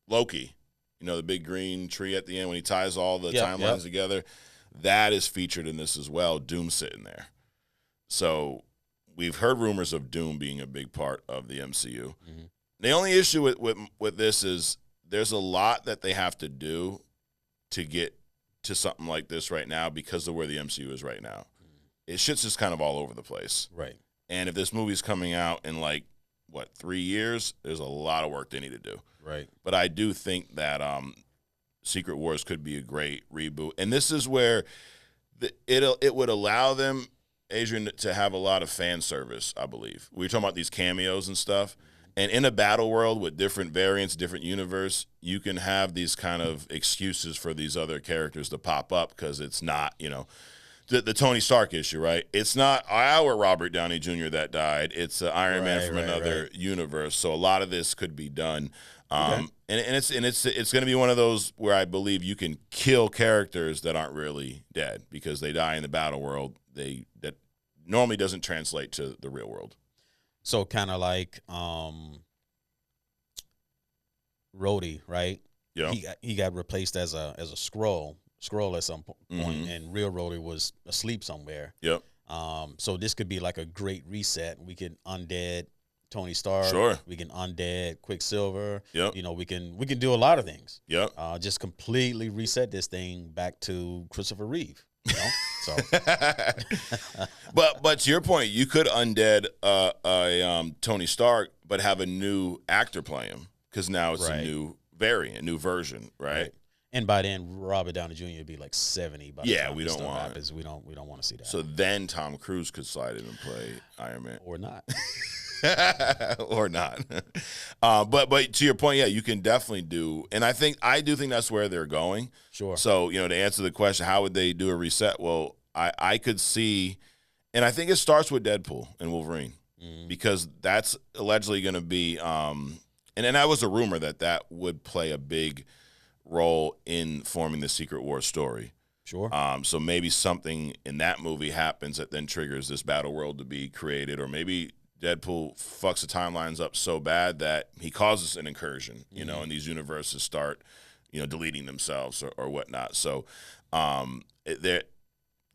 Loki, the big green tree at the end when he ties all the timelines together. That is featured in this as well. Doom sitting there. So we've heard rumors of Doom being a big part of the MCU. Mm-hmm. The only issue with this is there's a lot that they have to do to get to something like this right now because of where the MCU is right now. It shit's just kind of all over the place. Right. And if this movie's coming out in 3 years, there's a lot of work they need to do. Right. But I do think that Secret Wars could be a great reboot. And this is where it would allow them, Adrian, to have a lot of fan service, I believe. We were talking about these cameos and stuff. And in a battle world with different variants, different universe, you can have these kind of excuses for these other characters to pop up because it's not, the Tony Stark issue, right? It's not our Robert Downey Jr. that died. It's Iron Man from another universe. So a lot of this could be done. And it's going to be one of those where I believe you can kill characters that aren't really dead because they die in the battle world. That normally doesn't translate to the real world. So kind of like Rhodey, right? Yeah. He got replaced as a scroll at some point, mm-hmm. and real Rhodey was asleep somewhere. Yep. So this could be like a great reset. We can undead Tony Stark. Sure. We can undead Quicksilver. Yep. We can do a lot of things. Yep. Just completely reset this thing back to Christopher Reeve. So. But to your point, you could undead Tony Stark, but have a new actor play him because now it's a new variant, new version, right? And by then, Robert Downey Jr. would be 70. By the time we don't want happens. We don't want to see that. So then Tom Cruise could slide in and play Iron Man, or not, or not. But to your point, yeah, you can definitely do. And I do think that's where they're going. Sure. So to answer the question, how would they do a reset? Well, I could see, and I think it starts with Deadpool and Wolverine because that's allegedly going to be, and that was a rumor that would play a big role in forming the Secret Wars story. Sure. So maybe something in that movie happens that then triggers this battle world to be created, or maybe Deadpool fucks the timelines up so bad that he causes an incursion, and these universes start, deleting themselves or whatnot. So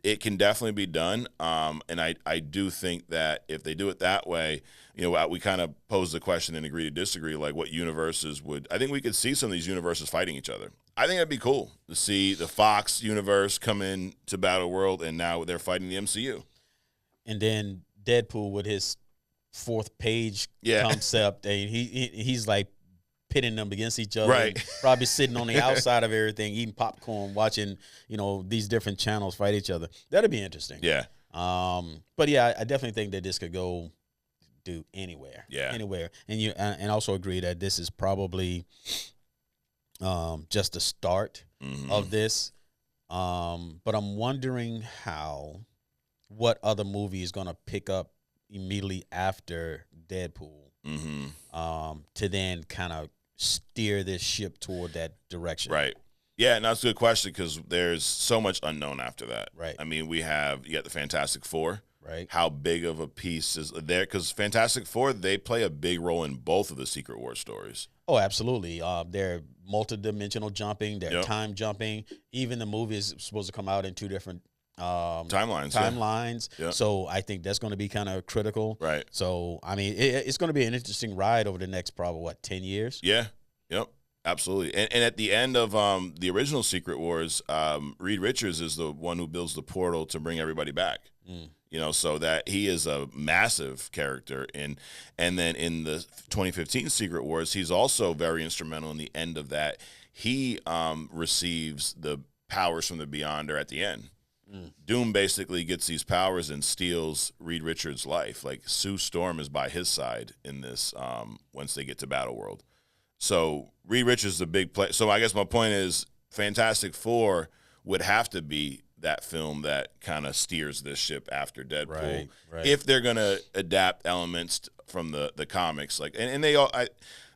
it can definitely be done. And I do think that if they do it that way, we kind of posed the question and agree to disagree, like what universes I think we could see some of these universes fighting each other. I think that'd be cool to see the Fox universe come in to Battle World, and now they're fighting the MCU. And then Deadpool with his fourth page concept, and he's like pitting them against each other, right? Probably sitting on the outside of everything, eating popcorn, watching these different channels fight each other. That'd be interesting. Yeah. But yeah, I definitely think that this could go anywhere. Yeah. Anywhere. And also agree that this is probably just the start of this. But I'm wondering what other movie is going to pick up immediately after Deadpool to then kind of steer this ship toward that direction. Right. Yeah, and that's a good question because there's so much unknown after that. Right. I mean, you got the Fantastic Four. Right. How big of a piece is there? Because Fantastic Four, they play a big role in both of the Secret War stories. Oh, absolutely. They're multidimensional jumping. They're time jumping. Even the movie is supposed to come out in two different timelines. Yeah. So I think that's going to be kind of critical. Right. So, I mean, it's going to be an interesting ride over the next probably, 10 years? Yeah. Yep. Absolutely. And at the end of the original Secret Wars, Reed Richards is the one who builds the portal to bring everybody back. So that he is a massive character. And then in the 2015 Secret Wars, he's also very instrumental in the end of that. He receives the powers from the Beyonder at the end. Doom basically gets these powers and steals Reed Richards' life. Like Sue Storm is by his side in this once they get to Battle World. So Reed Richards is a big play. So I guess my point is Fantastic Four would have to be that film that kind of steers this ship after Deadpool. Right. If they're going to adapt elements from the comics. And they all, I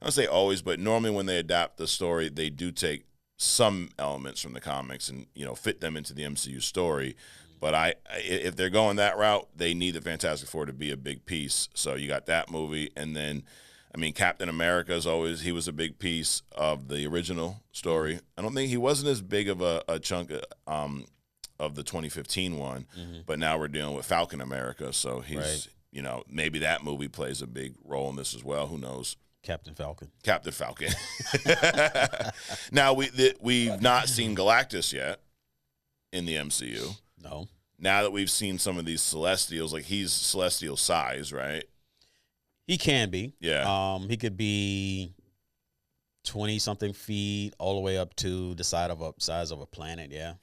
don't say always, but normally when they adapt the story, they do take some elements from the comics and fit them into the MCU story. But if they're going that route, they need the Fantastic Four to be a big piece. So you got that movie, and then Captain America he was a big piece of the original story. I don't think he wasn't as big of a chunk of the 2015 one, but now we're dealing with Falcon America, so maybe that movie plays a big role in this as well. Who knows? Captain Falcon. Captain Falcon. Now, we've not seen Galactus yet in the MCU. No. Now that we've seen some of these Celestials, like he's Celestial size, right? He can be. Yeah. He could be 20-something feet all the way up to the size of a planet, yeah.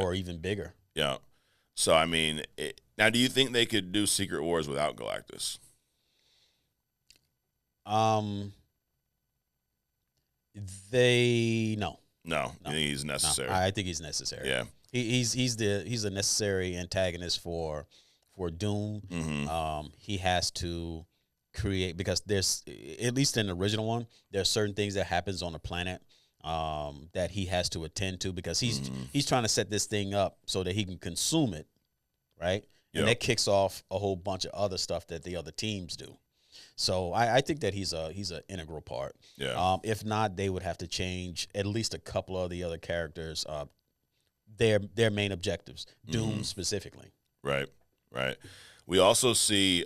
Or even bigger. Yeah. So, I mean, now do you think they could do Secret Wars without Galactus? No. No. You think he's necessary? No, I think he's necessary. Yeah. He's a necessary antagonist for Doom. Mm-hmm. He has to create, because there's, at least in the original one, there's certain things that happens on the planet that he has to attend to, because he's trying to set this thing up so that he can consume it, right? Yep. And that kicks off a whole bunch of other stuff that the other teams do. So I think that he's an integral part. Yeah. If not, they would have to change at least a couple of the other characters, their main objectives, Doom specifically. Right. We also see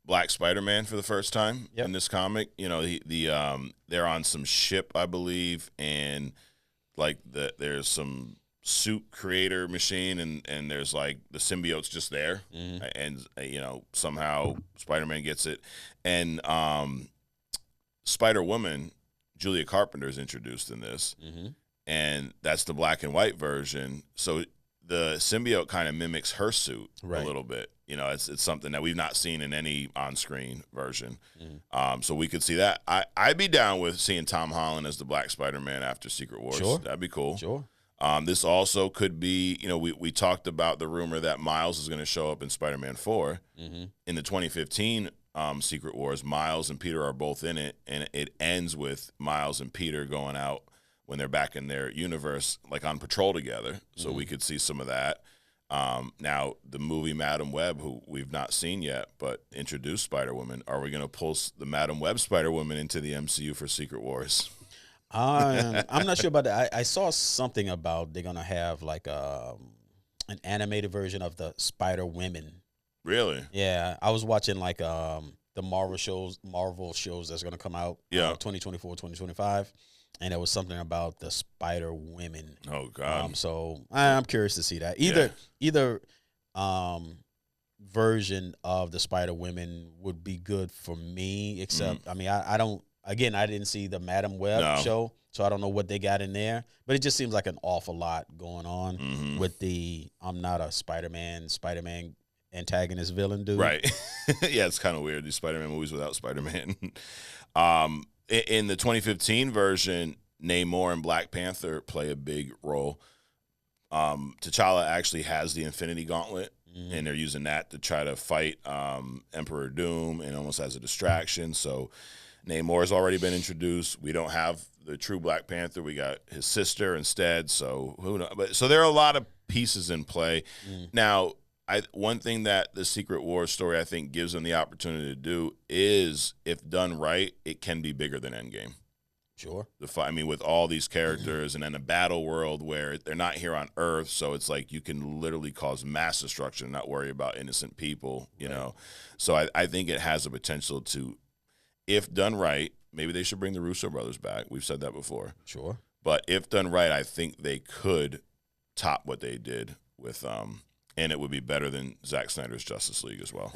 Black Spider-Man for the first time in this comic. They're on some ship, I believe, and like there's some suit creator machine, and there's like the symbiote's just there, and somehow Spider-Man gets it, and Spider-Woman, Julia Carpenter, is introduced in this, and that's the black and white version. So the symbiote kind of mimics her suit a little bit. It's something that we've not seen in any on-screen version. So we could see that. I'd be down with seeing Tom Holland as the Black Spider-Man after Secret Wars. Sure. That'd be cool. Sure. This also could be, we talked about the rumor that Miles is going to show up in Spider-Man 4. In the 2015 Secret Wars, Miles and Peter are both in it, and it ends with Miles and Peter going out when they're back in their universe, like on patrol together. So we could see some of that. Now, the movie Madam Web, who we've not seen yet, but introduced Spider-Woman, are we going to pull the Madam Web Spider-Woman into the MCU for Secret Wars? I'm not sure about that. I saw something about they're going to have like an animated version of the Spider-Women. Really? Yeah. I was watching like the Marvel shows that's going to come out 2024, 2025. And there was something about the Spider-Women. Oh, God. So I'm curious to see that. Either version of the Spider-Women would be good for me, except, I mean, I didn't see the Madam Web show, so I don't know what they got in there. But it just seems like an awful lot going on with the I'm not a Spider-Man antagonist villain dude. Right. Yeah, it's kind of weird, these Spider-Man movies without Spider-Man. In the 2015 version, Namor and Black Panther play a big role. T'Challa actually has the Infinity Gauntlet, and they're using that to try to fight Emperor Doom, and almost as a distraction. So Namor has already been introduced. We don't have the true Black Panther. We got his sister instead. So who knows? But so there are a lot of pieces in play. Now, one thing that the Secret Wars story, I think, gives them the opportunity to do is, if done right, it can be bigger than Endgame. Sure. With all these characters and then a battle world where they're not here on Earth, so it's like you can literally cause mass destruction and not worry about innocent people, you know. So I think it has the potential to, if done right, maybe they should bring the Russo brothers back. We've said that before. Sure. But if done right, I think they could top what they did with and it would be better than Zack Snyder's Justice League as well.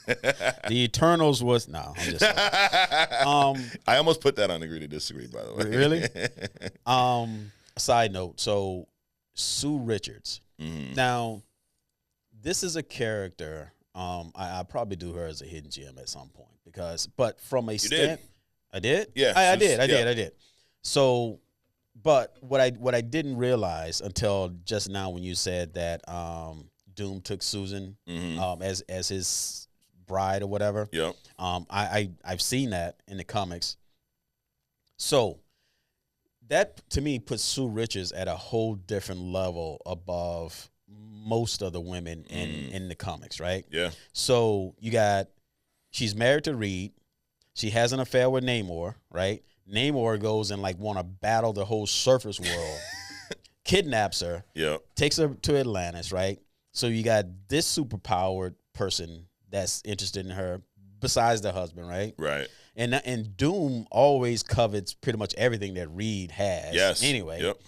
The Eternals was I'm just I almost put that on Agree to Disagree, by the way. Really? Side note, so Sue Richards. Now, this is a character. I probably do her as a hidden gem at some point, but from a I did? Yeah. I did. So, but what I didn't realize until just now when you said that Doom took Susan as his bride or whatever. Yep. I've seen that in the comics. So that to me puts Sue Richards at a whole different level above most of the women in the comics, right? Yeah. So she's married to Reed. She has an affair with Namor, right? Namor goes and want to battle the whole surface world, kidnaps her, takes her to Atlantis, right? So you got this superpowered person that's interested in her besides the husband, right? Right. And Doom always covets pretty much everything that Reed has. Yes. Anyway. Yep.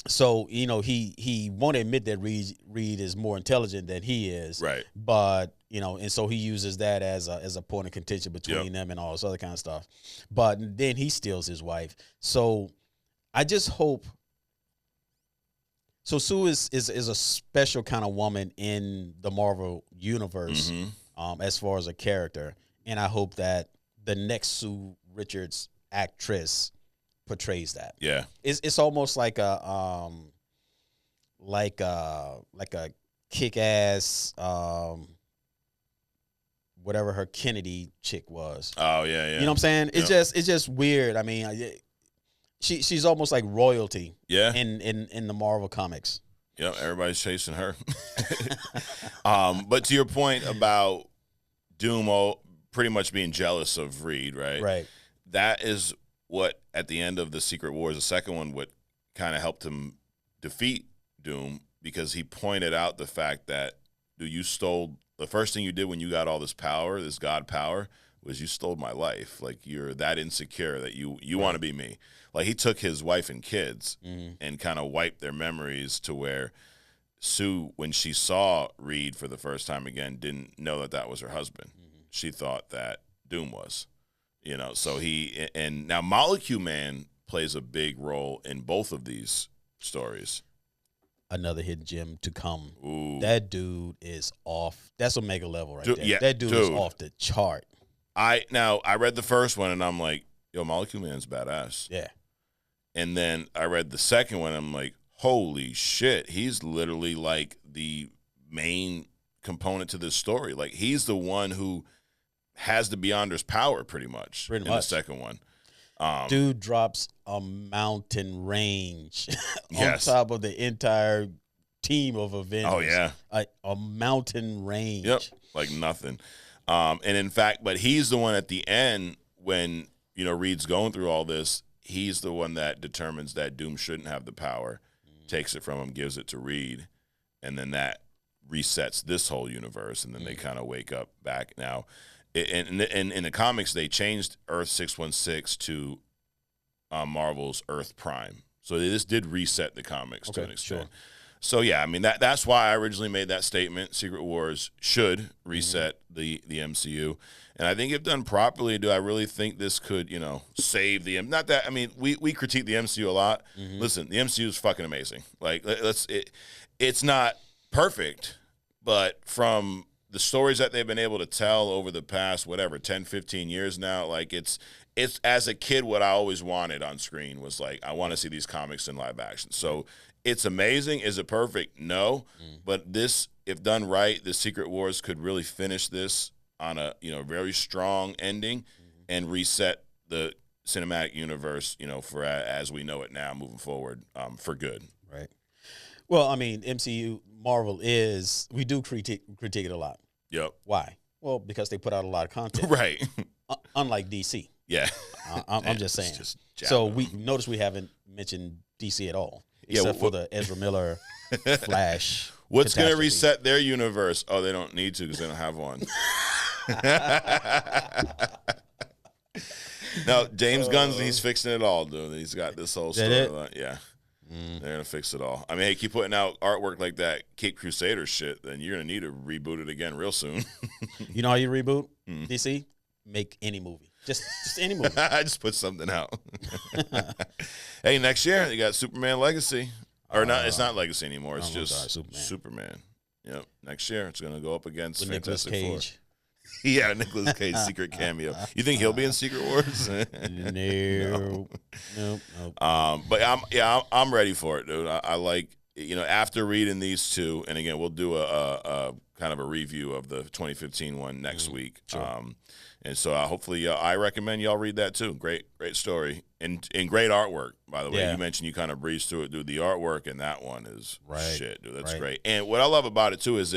So, he won't admit that Reed is more intelligent than he is. Right. But, and so he uses that as a point of contention between them and all this other kind of stuff. But then he steals his wife. So I just hope. So Sue is a special kind of woman in the Marvel universe, as far as a character. And I hope that the next Sue Richards actress portrays that. Yeah. It's almost like a kick-ass whatever her Kennedy chick was. Oh yeah, yeah. You know what I'm saying? It's just weird. I mean, she's almost like royalty. Yeah. In the Marvel comics. Yep, everybody's chasing her. But to your point about Doom pretty much being jealous of Reed, right? Right. That is what, at the end of the Secret Wars, the second one, what kind of helped him defeat Doom, because he pointed out the fact that, dude, you stole, the first thing you did when you got all this power, this God power, was you stole my life. Like, you're that insecure that you want to be me. Like, he took his wife and kids and kind of wiped their memories to where Sue, when she saw Reed for the first time again, didn't know that was her husband. She thought that Doom was. So and now Molecule Man plays a big role in both of these stories. Another hidden gem to come. Ooh. That dude is off. That's Omega level right there. Yeah, that dude is off the chart. I read the first one and I'm like, yo, Molecule Man's badass. Yeah. And then I read the second one and I'm like, holy shit, he's literally like the main component to this story. Like, he's the one who has the Beyonder's power pretty much in the second one. Dude drops a mountain range on Yes. top of the entire team of Avengers. Oh, yeah. A mountain range. Yep, like nothing. And in fact, but he's the one at the end when, Reed's going through all this, he's the one that determines that Doom shouldn't have the power, takes it from him, gives it to Reed, and then that resets this whole universe, and then they kind of wake up back. Now, in the comics, they changed Earth 616 to Marvel's Earth Prime. So this did reset the comics to an extent. Sure. So, yeah, I mean, that's why I originally made that statement. Secret Wars should reset the MCU. And I think if done properly, do I really think this could, save the – not that – I mean, we critique the MCU a lot. Listen, the MCU is fucking amazing. Like, it's not perfect, but from the stories that they've been able to tell over the past, 10, 15 years now, like, it's as a kid what I always wanted on screen was, like, I want to see these comics in live action. So – it's amazing. Is it perfect? No. But this, if done right, the Secret Wars could really finish this on a very strong ending and reset the cinematic universe, for as we know it now moving forward, for good. Right. Well, I mean, MCU Marvel we do critique it a lot. Yep. Why? Well, because they put out a lot of content. Right. Unlike DC. Yeah. I'm just saying. Just so we haven't mentioned DC at all. Except for the Ezra Miller Flash. What's going to reset their universe? Oh, they don't need to because they don't have one. No, James Gunn's, he's fixing it all, dude. He's got this whole storyline. Yeah. They're going to fix it all. I mean, hey, keep putting out artwork like that Cape Crusader shit, then you're going to need to reboot it again real soon. You know how you reboot DC? Make any movie. Just any movie. I just put something out. Hey, next year you got Superman Legacy, or not? It's not Legacy anymore. It's just Superman. Yep. Next year it's going to go up against with Fantastic Nicolas Cage. Yeah, Nicolas Cage secret cameo. You think he'll be in Secret Wars? No. Nope. But I'm ready for it, dude. I like after reading these two, and again we'll do a kind of a review of the 2015 one next week. Sure. And so hopefully I recommend y'all read that too. Great shstory and great artwork, by the way. Yeah. You mentioned you kind of breezed through it, dude. The artwork in that one is shit, dude. That's right. great. And what I love about it too is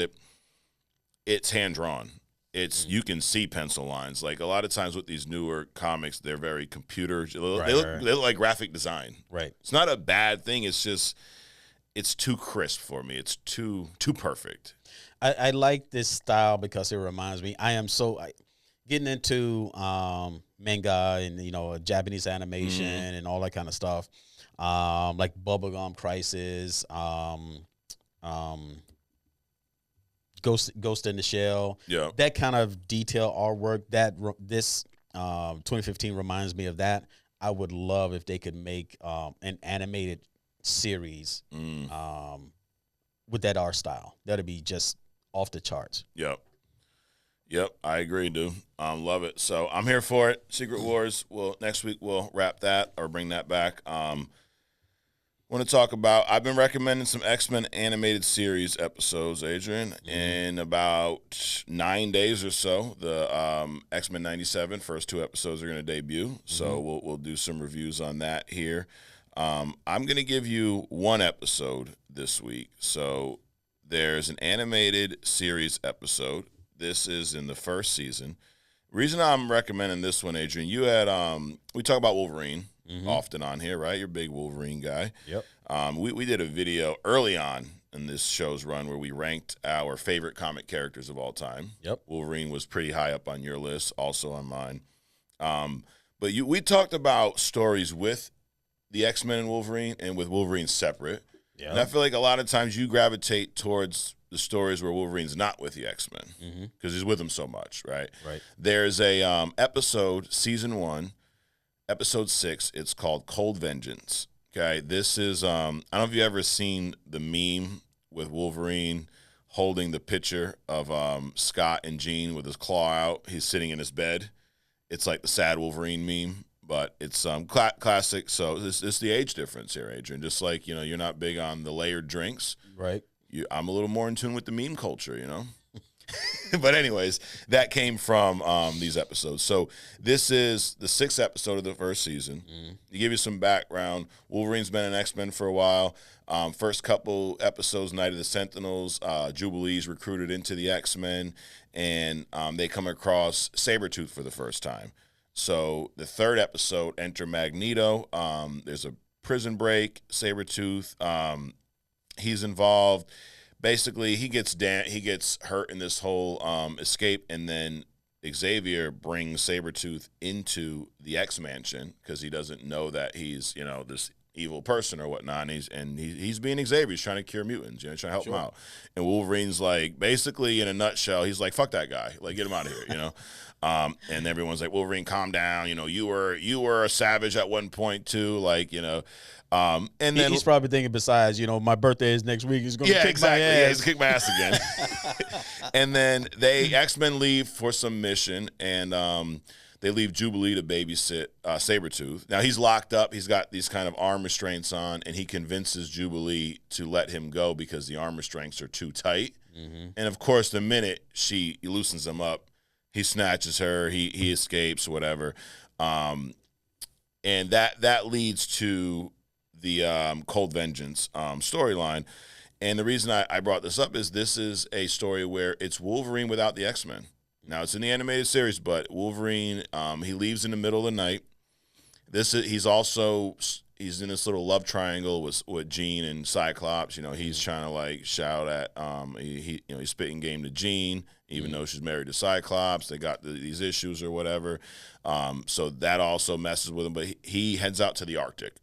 it's hand drawn. You can see pencil lines. Like a lot of times with these newer comics, they're very computer. They look like graphic design. Right. It's not a bad thing. It's just it's too crisp for me. It's too perfect. I like this style because it reminds me. Getting into manga and Japanese animation and all that kind of stuff, like Bubblegum Crisis, Ghost in the Shell. Yeah, that kind of detail artwork. This 2015 reminds me of that. I would love if they could make an animated series with that art style. That'd be just off the charts. Yep, I agree, dude. Love it. So I'm here for it. Secret Wars. Next week we'll wrap that or bring that back. Want to talk about? I've been recommending some X-Men animated series episodes, Adrian. In about 9 days or so, the X-Men '97 first 2 episodes are going to debut. So we'll do some reviews on that here. I'm going to give you 1 episode this week. So there's an animated series episode. This is in the first season. Reason I'm recommending this one, Adrian, you had we talk about Wolverine often on here, right? You're a big Wolverine guy. Yep. We did a video early on in this show's run where we ranked our favorite comic characters of all time. Yep. Wolverine was pretty high up on your list, also on mine. But we talked about stories with the X-Men and Wolverine and with Wolverine separate. Yep. And I feel like a lot of times you gravitate towards the stories where Wolverine's not with the X-Men because he's with them so much, right? Right. There's a episode, season 1, episode 6. It's called Cold Vengeance. Okay, this is I don't know if you ever seen the meme with Wolverine holding the picture of Scott and Jean with his claw out. He's sitting in his bed. It's like the sad Wolverine meme, but it's classic. So this the age difference here, Adrian. Just like you're not big on the layered drinks, right? I'm a little more in tune with the meme culture, But anyways, that came from these episodes. So this is the 6th episode of the first season. To give you some background, Wolverine's been an X-Men for a while. First couple episodes, Night of the Sentinels, Jubilee's recruited into the X-Men, and they come across Sabretooth for the first time. So the 3rd episode, enter Magneto. There's a prison break. Sabretooth, he's involved. Basically, he gets hurt in this whole escape, and then Xavier brings Sabretooth into the X-Mansion because he doesn't know that he's this evil person or whatnot. And he's being Xavier. He's trying to cure mutants, trying to help him out. And Wolverine's like, basically in a nutshell, he's like, fuck that guy, like get him out of here, And everyone's like, Wolverine, calm down. You were a savage at one point too, like and then he's probably thinking, besides, my birthday is next week. He's going to kick my ass. Yeah, he's kick my ass again. And then X-Men leave for some mission, and they leave Jubilee to babysit Sabretooth. Now he's locked up. He's got these kind of arm restraints on, and he convinces Jubilee to let him go because the arm restraints are too tight. And of course, the minute she loosens him up, he snatches her. He escapes, whatever. And that leads to the Cold Vengeance storyline. And the reason I brought this up is this is a story where it's Wolverine without the X-Men. Now, it's in the animated series, but Wolverine, he leaves in the middle of the night. He's in this little love triangle with Jean and Cyclops. He's trying to like shout at he's spitting game to Jean, even though she's married to Cyclops. They got these issues or whatever. So that also messes with him. But he heads out to the Arctic.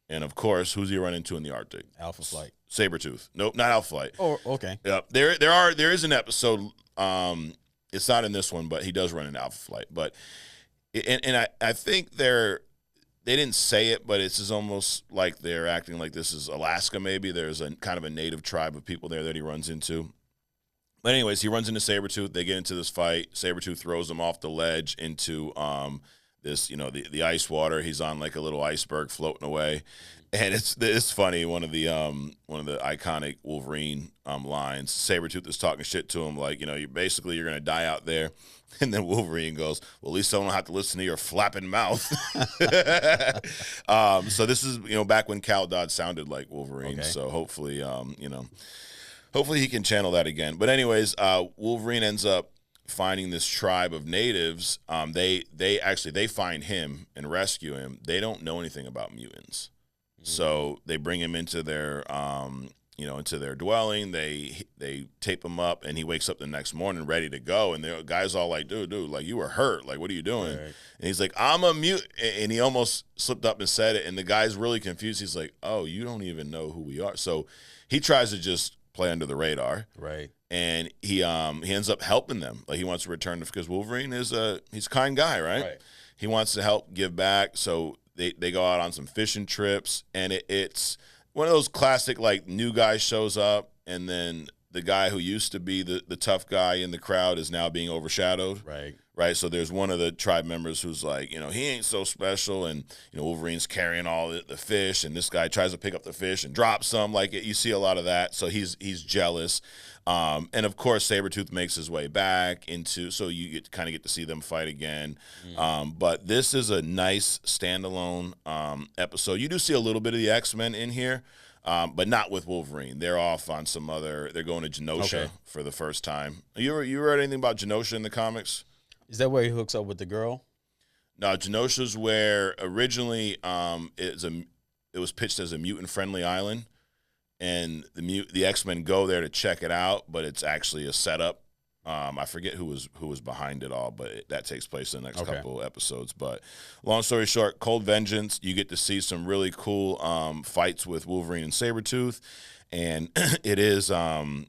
And of course, who's he run into in the Arctic? Alpha Flight. Sabretooth. Nope, not Alpha Flight. Oh, okay. Yep. There is an episode. It's not in this one, but he does run into Alpha Flight. But I think they didn't say it, but it's just almost like they're acting like this is Alaska. Maybe there's a kind of a native tribe of people there that he runs into. But anyways, he runs into Sabretooth. They get into this fight. Sabretooth throws him off the ledge into this, the ice water. He's on like a little iceberg floating away, and it's funny. One of the iconic Wolverine lines. Sabretooth is talking shit to him, like you're gonna die out there, and then Wolverine goes, "Well, at least I don't have to listen to your flapping mouth." So this is back when Cal Dodd sounded like Wolverine. Okay. So hopefully hopefully he can channel that again. But anyways, Wolverine ends up finding this tribe of natives. They find him and rescue him. They don't know anything about mutants. So they bring him into their into their dwelling. They tape him up, and he wakes up the next morning ready to go. And the guy's all like, dude, like, you were hurt. Like, what are you doing? Right. And he's like, I'm a mute. And he almost slipped up and said it. And the guy's really confused. He's like, oh, you don't even know who we are. So he tries to just play under the radar. Right. And he ends up helping them. Like, he wants to return because Wolverine he's a kind guy, right? He wants to help give back. So they go out on some fishing trips, and it's one of those classic, like, new guy shows up, and then the guy who used to be the tough guy in the crowd is now being overshadowed. Right. So there's one of the tribe members who's like, he ain't so special, and Wolverine's carrying all the fish, and this guy tries to pick up the fish and drops some. Like, you see a lot of that. So he's jealous. And of course, Sabretooth makes his way back so you kind of get to see them fight again. But this is a nice standalone episode. You do see a little bit of the X-Men in here, but not with Wolverine. They're off on some other. They're going to Genosha for the first time. You read anything about Genosha in the comics? Is that where he hooks up with the girl? No, Genosha's where originally it was pitched as a mutant-friendly island. And the X-Men go there to check it out, but it's actually a setup. I forget who was behind it all, but that takes place in the next couple episodes. But long story short, Cold Vengeance, you get to see some really cool fights with Wolverine and Sabretooth, and it is kind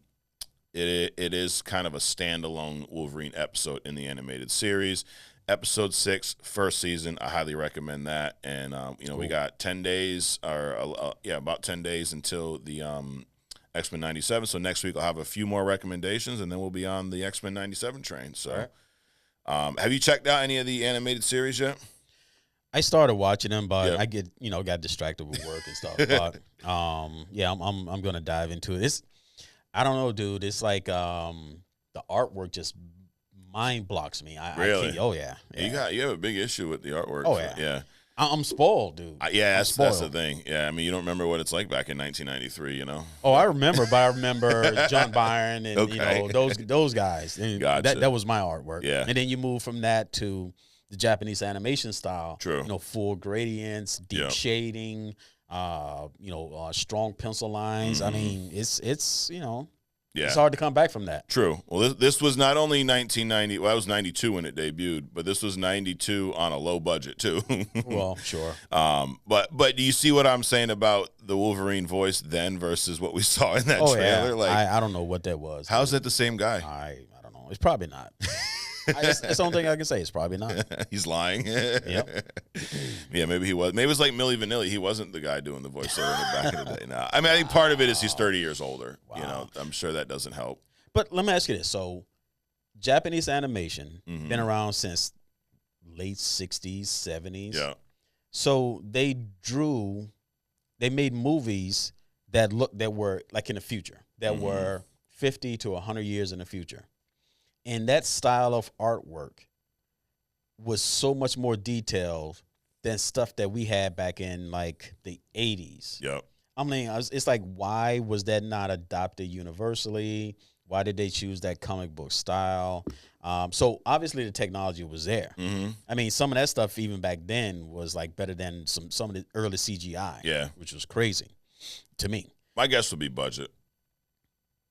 of a standalone Wolverine episode in the animated series. Episode 6, first season. I highly recommend that. And cool. We got 10 days, about 10 days until the X-Men 97. So next week I'll have a few more recommendations, and then we'll be on the X-Men 97 train. So, have you checked out any of the animated series yet? I started watching them, but I got distracted with work and stuff. But I'm gonna dive into it. I don't know, dude. It's like the artwork just mind blocks me. Really? You have a big issue with the artwork. Oh, yeah. I'm spoiled, dude. That's the thing. Yeah, I mean, you don't remember what it's like back in 1993, Oh, I remember, but I remember John Byron and those guys. And gotcha. That was my artwork. Yeah. And then you move from that to the Japanese animation style. True. Full gradients, deep shading, strong pencil lines. I mean, it's it's hard to come back from that. True. Well, this was not only 1990. Well, it was 92 when it debuted, but this was 92 on a low budget too. Well, sure. But do you see what I'm saying about the Wolverine voice then versus what we saw in that trailer? Yeah. Like, I don't know what that was. How's that the same guy? I don't know. It's probably not. That's the only thing I can say. It's probably not. He's lying. Yep. Yeah, maybe he was. Maybe it was like Milli Vanilli. He wasn't the guy doing the voiceover in the back of the day. Now, I mean, I think part of it is he's 30 years older. Wow. I'm sure that doesn't help. But let me ask you this: so, Japanese animation been around since late 60s, 70s. Yeah. So they made movies that were like in the future, that were 50 to 100 years in the future. And that style of artwork was so much more detailed than stuff that we had back in like the 80s. Yep. I mean, it's like, why was that not adopted universally? Why did they choose that comic book style? So obviously the technology was there. I mean, some of that stuff even back then was like better than some of the early CGI. Yeah. Which was crazy to me. My guess would be budget.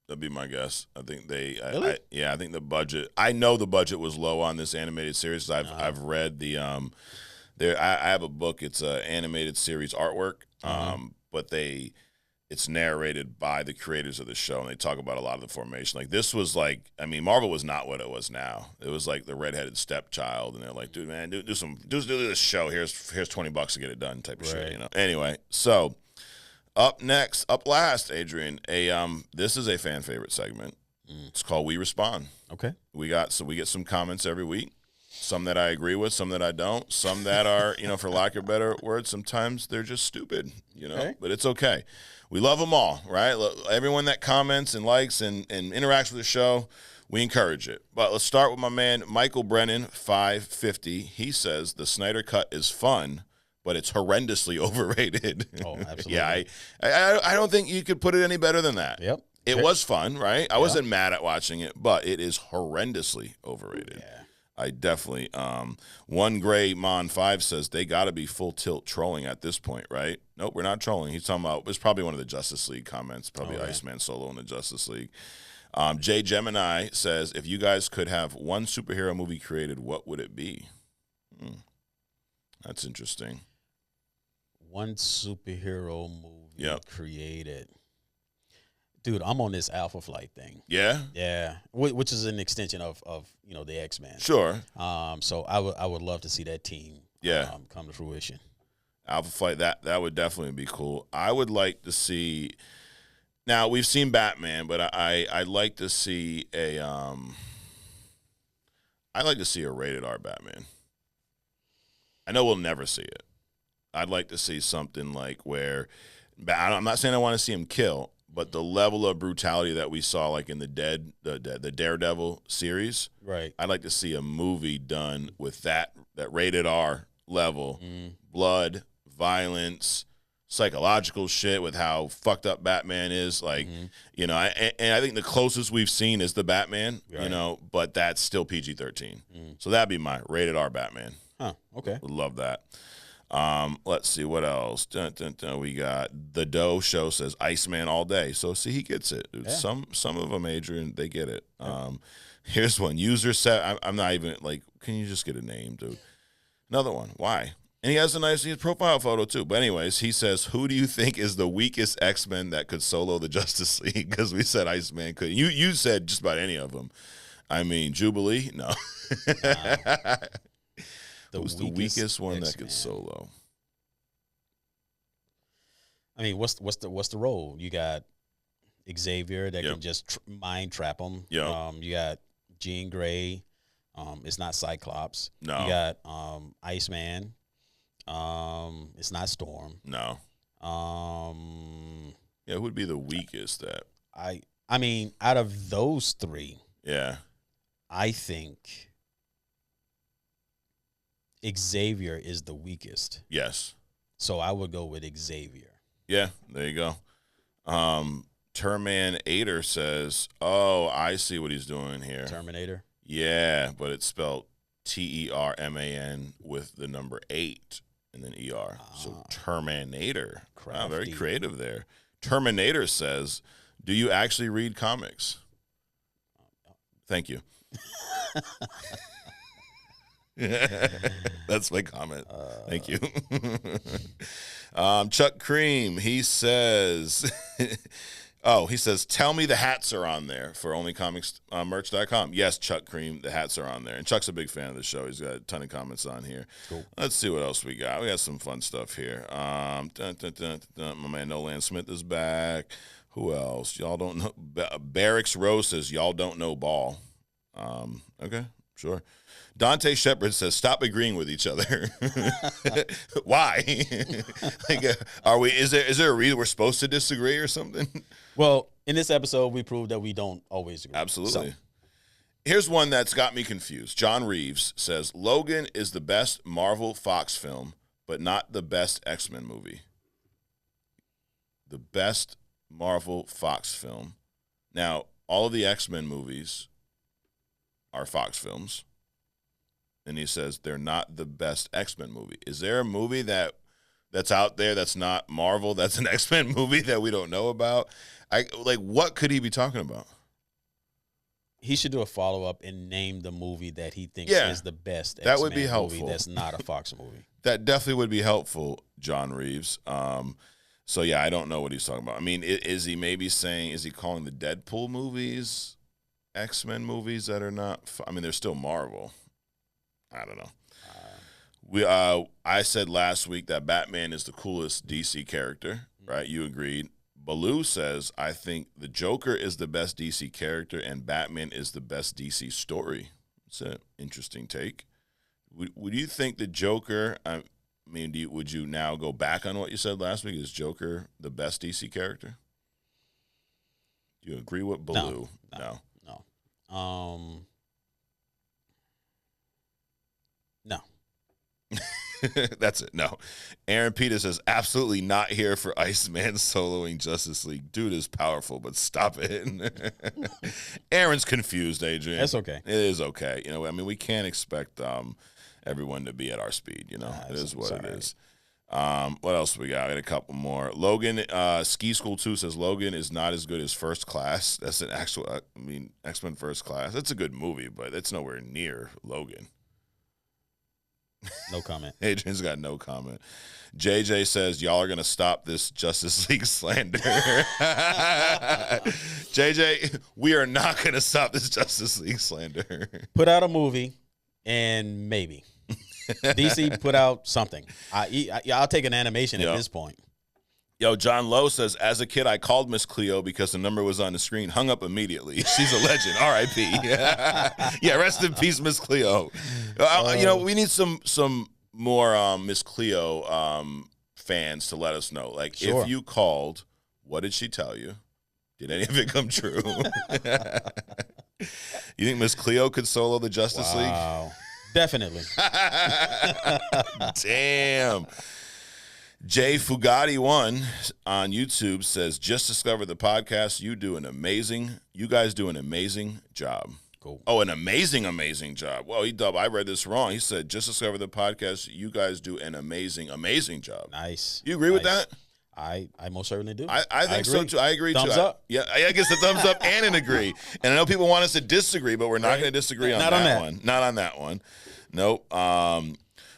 That'd be my guess. I think Really? I think the budget. I know the budget was low on this animated series. I've read the I have a book. It's an animated series artwork, but it's narrated by the creators of the show, and they talk about a lot of the formation. Like, this was like, I mean, Marvel was not what it was now. It was like the redheaded stepchild, and they're like, dude, man, do this show. Here's $20 to get it done, type of shit. Anyway, so. Up last, Adrian, this is a fan favorite segment. It's called We Respond. Okay. We get some comments every week. Some that I agree with, some that I don't, some that are, for lack of a better word, sometimes they're just stupid, Okay. But it's okay. We love them all, right? Everyone that comments and likes and interacts with the show, we encourage it. But let's start with my man, Michael Brennan, 550. He says, the Snyder Cut is fun, but it's horrendously overrated. Oh, absolutely. Yeah, I don't think you could put it any better than that. Yep. It was fun, right? I wasn't mad at watching it, but it is horrendously overrated. Yeah. I definitely. One Gray Mon 5 says they got to be full tilt trolling at this point, right? Nope, we're not trolling. He's talking about, it's probably one of the Justice League comments, probably Iceman solo in the Justice League. Jay Gemini says, if you guys could have one superhero movie created, what would it be? That's interesting. One superhero movie created. Dude, I'm on this Alpha Flight thing. Yeah? Yeah. Which is an extension of the X-Men. Sure. So I would love to see that team come to fruition. Alpha Flight, that would definitely be cool. I would like to see, now we've seen Batman, but I'd like to see I'd like to see a rated R Batman. I know we'll never see it. I'd like to see something like where, I'm not saying I want to see him kill, but the level of brutality that we saw, like in the Daredevil series, right? I'd like to see a movie done with that rated R level, blood, violence, psychological shit with how fucked up Batman is. Like, and I think the closest we've seen is the Batman, but that's still PG-13. So that'd be my rated R Batman. Huh. Okay. Would love that. Let's see what else. We got the Doe Show says Iceman all day. So see, he gets it. Dude. Yeah. Some of them, Adrian, they get it. Here's one. User set. I'm not even like. Can you just get a name, dude? Another one. Why? And he has a nice profile photo too. But anyways, he says, "Who do you think is the weakest X-Men that could solo the Justice League?" Because we said Iceman could. You said just about any of them. I mean, Jubilee. No. Who's the weakest one that could solo? I mean, what's the role? You got Xavier that can just mind trap him. You got Jean Grey. It's not Cyclops. No. You got Iceman. It's not Storm. No. Who would be the weakest? That I mean, out of those three, I think Xavier is the weakest. Yes. So I would go with Xavier. Yeah, there you go. Terminator says, "Oh, I see what he's doing here." Terminator? Yeah, but it's spelled TERMAN with the number 8 and then ER. So Terminator. Wow, very creative there. Terminator says, "Do you actually read comics?" Thank you. That's my comment. Thank you. Chuck Cream, he says, tell me the hats are on there for onlycomicsmerch.com. Yes, Chuck Cream, the hats are on there. And Chuck's a big fan of the show. He's got a ton of comments on here. Cool. Let's see what else we got. We got some fun stuff here. My man Nolan Smith is back. Who else? Y'all don't know. Barracks Rose says, y'all don't know ball. Okay, sure. Dante Shepard says, "Stop agreeing with each other." Why? Is there a reason we're supposed to disagree or something? Well, in this episode, we proved that we don't always agree. Absolutely. So. Here's one that's got me confused. John Reeves says, "Logan is the best Marvel Fox film, but not the best X-Men movie." The best Marvel Fox film. Now, all of the X-Men movies are Fox films. And he says they're not the best X-Men movie. Is there a movie that's out there that's not Marvel, that's an X-Men movie that we don't know about? What could he be talking about? He should do a follow-up and name the movie that he thinks is the best X-Men would be helpful. Movie that's not a Fox movie. That definitely would be helpful, John Reeves. So, yeah, I don't know what he's talking about. I mean, is he calling the Deadpool movies X-Men movies that are not – I mean, they're still Marvel. I don't know. I said last week that Batman is the coolest DC character, right? You agreed. Baloo says, I think the Joker is the best DC character and Batman is the best DC story. It's an interesting take. Would you think the Joker, would you now go back on what you said last week? Is Joker the best DC character? Do you agree with Baloo? No. No. That's it. No. Aaron Peters says, absolutely not here for Iceman soloing Justice League. Dude is powerful, but stop it. Aaron's confused, Adrian. That's okay. It is okay. I mean, we can't expect everyone to be at our speed, It is what it is. What else we got? I got a couple more. Logan, Ski School 2 says Logan is not as good as First Class. That's an actual, X-Men First Class. It's a good movie, but it's nowhere near Logan. No comment. Adrian's got no comment. JJ says, y'all are going to stop this Justice League slander. JJ, we are not going to stop this Justice League slander. Put out a movie and maybe. DC put out something. I'll take an animation at this point. Yo, John Lowe says, as a kid, I called Miss Cleo because the number was on the screen. Hung up immediately. She's a legend. R.I.P. Yeah, rest in peace, Miss Cleo. We need some more Miss Cleo fans to let us know. Like, Sure. If you called, what did she tell you? Did any of it come true? You think Miss Cleo could solo the Justice League? Wow. Definitely. Damn. Jay Fugati 1 on YouTube says, just discovered the podcast. You guys do an amazing job. Cool. Oh, an amazing job. Well, I read this wrong. He said, just discovered the podcast. You guys do an amazing job. Nice. You agree with that? I most certainly do. I think so too. I agree too. Thumbs up? Yeah, I guess a thumbs up and an agree. And I know people want us to disagree, but we're not going to disagree on that one. Not on that one. Nope.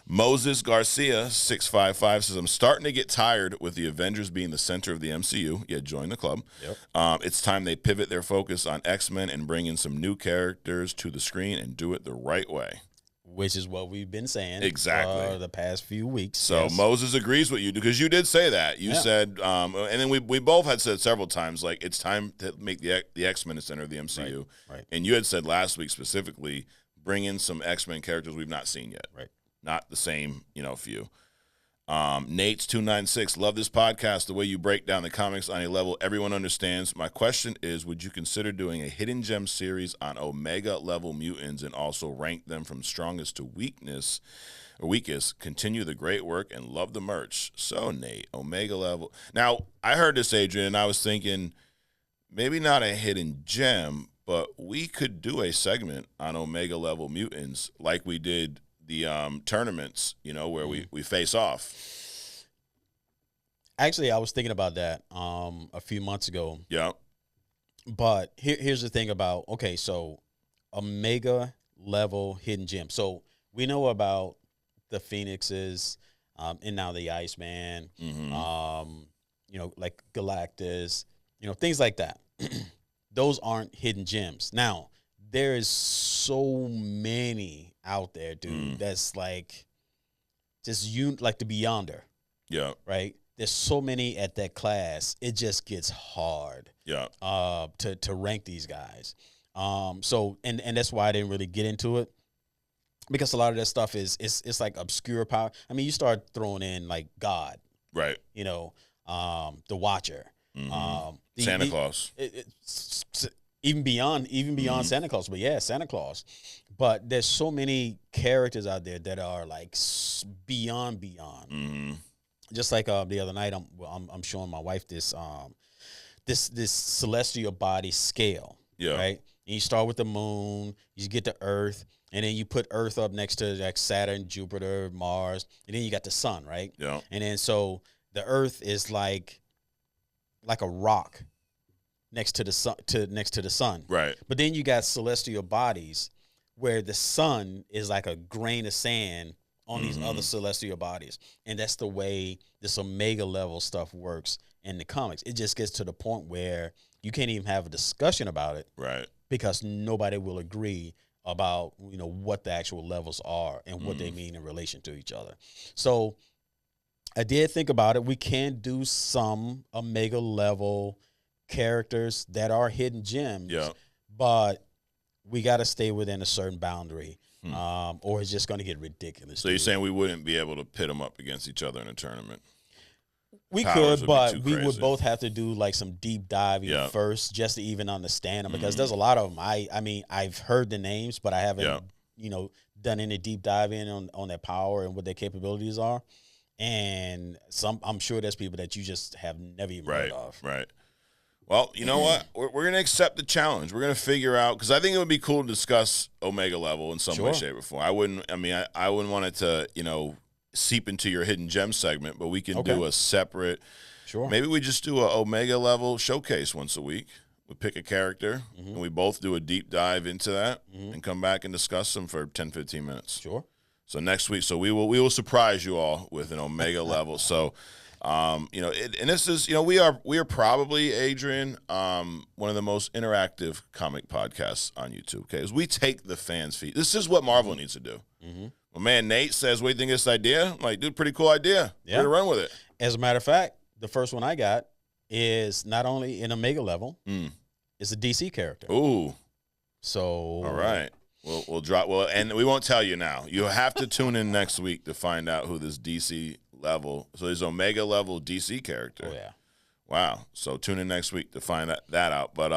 Moses Garcia 655 says, I'm starting to get tired with the Avengers being the center of the MCU. Yeah, join the club. Yep. It's time they pivot their focus on X-Men and bring in some new characters to the screen and do it the right way. Which is what we've been saying exactly the past few weeks. So yes. Moses agrees with you because you did say that. You said, and then we both had said several times, like, it's time to make the X-Men the center of the MCU. Right. And you had said last week specifically, bring in some X-Men characters we've not seen yet. Right. Not the same, few. Nate's 296, love this podcast, the way you break down the comics on a level everyone understands. My question is, would you consider doing a hidden gem series on Omega level mutants and also rank them from strongest to weakest? Continue the great work and love the merch. So, Nate, Omega level. Now, I heard this, Adrian, and I was thinking maybe not a hidden gem, but we could do a segment on Omega level mutants like we did the tournaments, where we face off. Actually, I was thinking about that a few months ago. Yeah. But here's the thing about, so Omega level hidden gem. So we know about the Phoenixes and now the Iceman, like Galactus, things like that. Those aren't hidden gems. Now, there is so many out there, dude, that's like just like the Beyonder. Yeah. Right? There's so many at that class. It just gets hard. Yeah. To rank these guys. So that's why I didn't really get into it. Because a lot of that stuff it's like obscure power. I mean, you start throwing in like God. Right. The Watcher. Santa Claus. Even beyond Santa Claus. But yeah, Santa Claus. But there's so many characters out there that are like beyond. Just like the other night, I'm showing my wife this celestial body scale. Yeah. Right. And you start with the moon, you get to Earth, and then you put Earth up next to like Saturn, Jupiter, Mars, and then you got the sun. Right. Yeah. And then so the Earth is like a rock next to the sun. Right. But then you got celestial bodies where the sun is like a grain of sand on these other celestial bodies. And that's the way this Omega level stuff works in the comics. It just gets to the point where you can't even have a discussion about it. Right. Because nobody will agree about, what the actual levels are and what they mean in relation to each other. So I did think about it. We can do some Omega level characters that are hidden gems, but we got to stay within a certain boundary, or it's just going to get ridiculous. So you're saying we wouldn't be able to pit them up against each other in a tournament? We could, but we would both have to do like some deep diving first just to even understand them, because there's a lot of them. I mean, I've heard the names, but I haven't, done any deep dive in on their power and what their capabilities are. And I'm sure there's people that you just have never even heard of. Right. Well, you know what? We're going to accept the challenge. We're going to figure out, because I think it would be cool to discuss Omega level in some way, shape, or form. I wouldn't want it to, seep into your hidden gem segment, but we can do a separate. Sure. Maybe we just do a Omega level showcase once a week. We pick a character, and we both do a deep dive into that and come back and discuss them for 10, 15 minutes. Sure. So next week, we will surprise you all with an Omega level. So, and this is, we are probably, Adrian, one of the most interactive comic podcasts on YouTube. Okay, as we take the fans' feed. This is what Marvel needs to do. My man Nate says, "What do you think of this idea?" I'm like, dude, pretty cool idea. Yeah. We're gonna run with it. As a matter of fact, the first one I got is not only an Omega level, it's a DC character. Ooh. So all right. We'll drop. Well, and we won't tell you now. You have to tune in next week to find out who this DC level. So there's Omega level DC character. Oh yeah. Wow. So tune in next week to find that out. But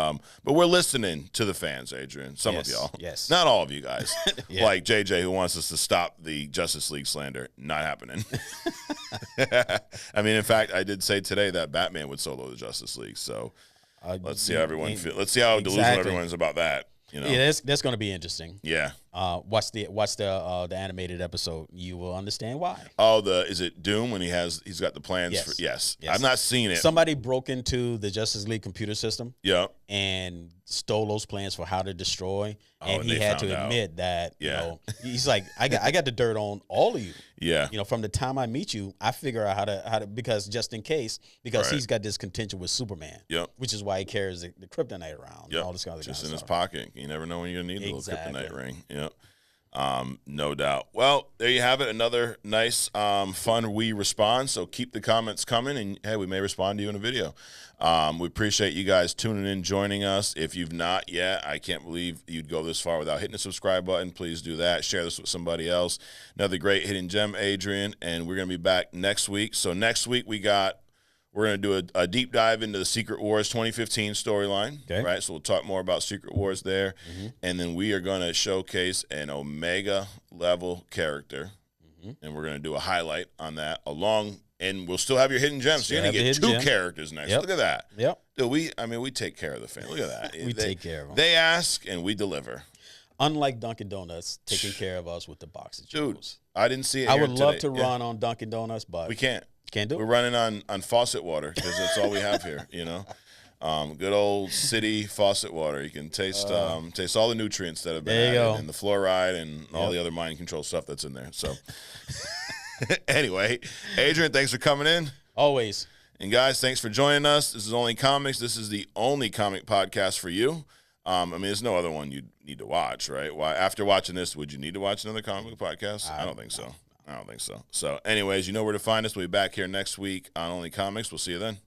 we're listening to the fans, Adrian. Some of y'all. Yes. Not all of you guys. Yeah. Like JJ, who wants us to stop the Justice League slander. Not happening. I mean, in fact, I did say today that Batman would solo the Justice League. So let's see how everyone feels. Let's see how delusional everyone is about that. Yeah, that's going to be interesting. Yeah. Watch the animated episode. You will understand why. Oh, is it Doom when he's got the plans? Yes. Yes. I've not seen it. Somebody broke into the Justice League computer system. Yeah. And stole those plans for how to destroy. And he had to admit that, he's like, I got the dirt on all of you. Yeah. From the time I meet you, I figure out how to because just in case, he's got this contention with Superman. Yep. Which is why he carries the kryptonite around. Yep. And all this kind of just in his stuff. pocket. You never know when you're gonna need a little kryptonite ring. Yep. No doubt. Well, there you have it. Another nice, fun response. So keep the comments coming, and hey, we may respond to you in a video. We appreciate you guys tuning in, joining us. If you've not yet, I can't believe you'd go this far without hitting the subscribe button. Please do that. Share this with somebody else. Another great hidden gem, Adrian, and we're gonna be back next week. So next week we're going to do a deep dive into the Secret Wars 2015 storyline, right? So we'll talk more about Secret Wars there. And then we are going to showcase an Omega level character. And we're going to do a highlight on that and we'll still have your hidden gems. So you're going to get two characters next. Look at that. Yep. Dude, we take care of the fan. Look at that. We take care of them. They ask and we deliver. Unlike Dunkin' Donuts taking care of us with the box of Dude, Cheetos. I didn't see it I here would love today. to run on Dunkin' Donuts, but we can't. Can't do it. We're running on faucet water because that's all we have here, Good old city faucet water. You can taste all the nutrients that have been added and the fluoride and all the other mind control stuff that's in there. So anyway, Adrian, thanks for coming in. Always. And guys, thanks for joining us. This is Only Comics. This is the only comic podcast for you. There's no other one you need to watch, right? Why after watching this, would you need to watch another comic podcast? I don't think so. I don't think so. So anyways, you know where to find us. We'll be back here next week on Only Comics. We'll see you then.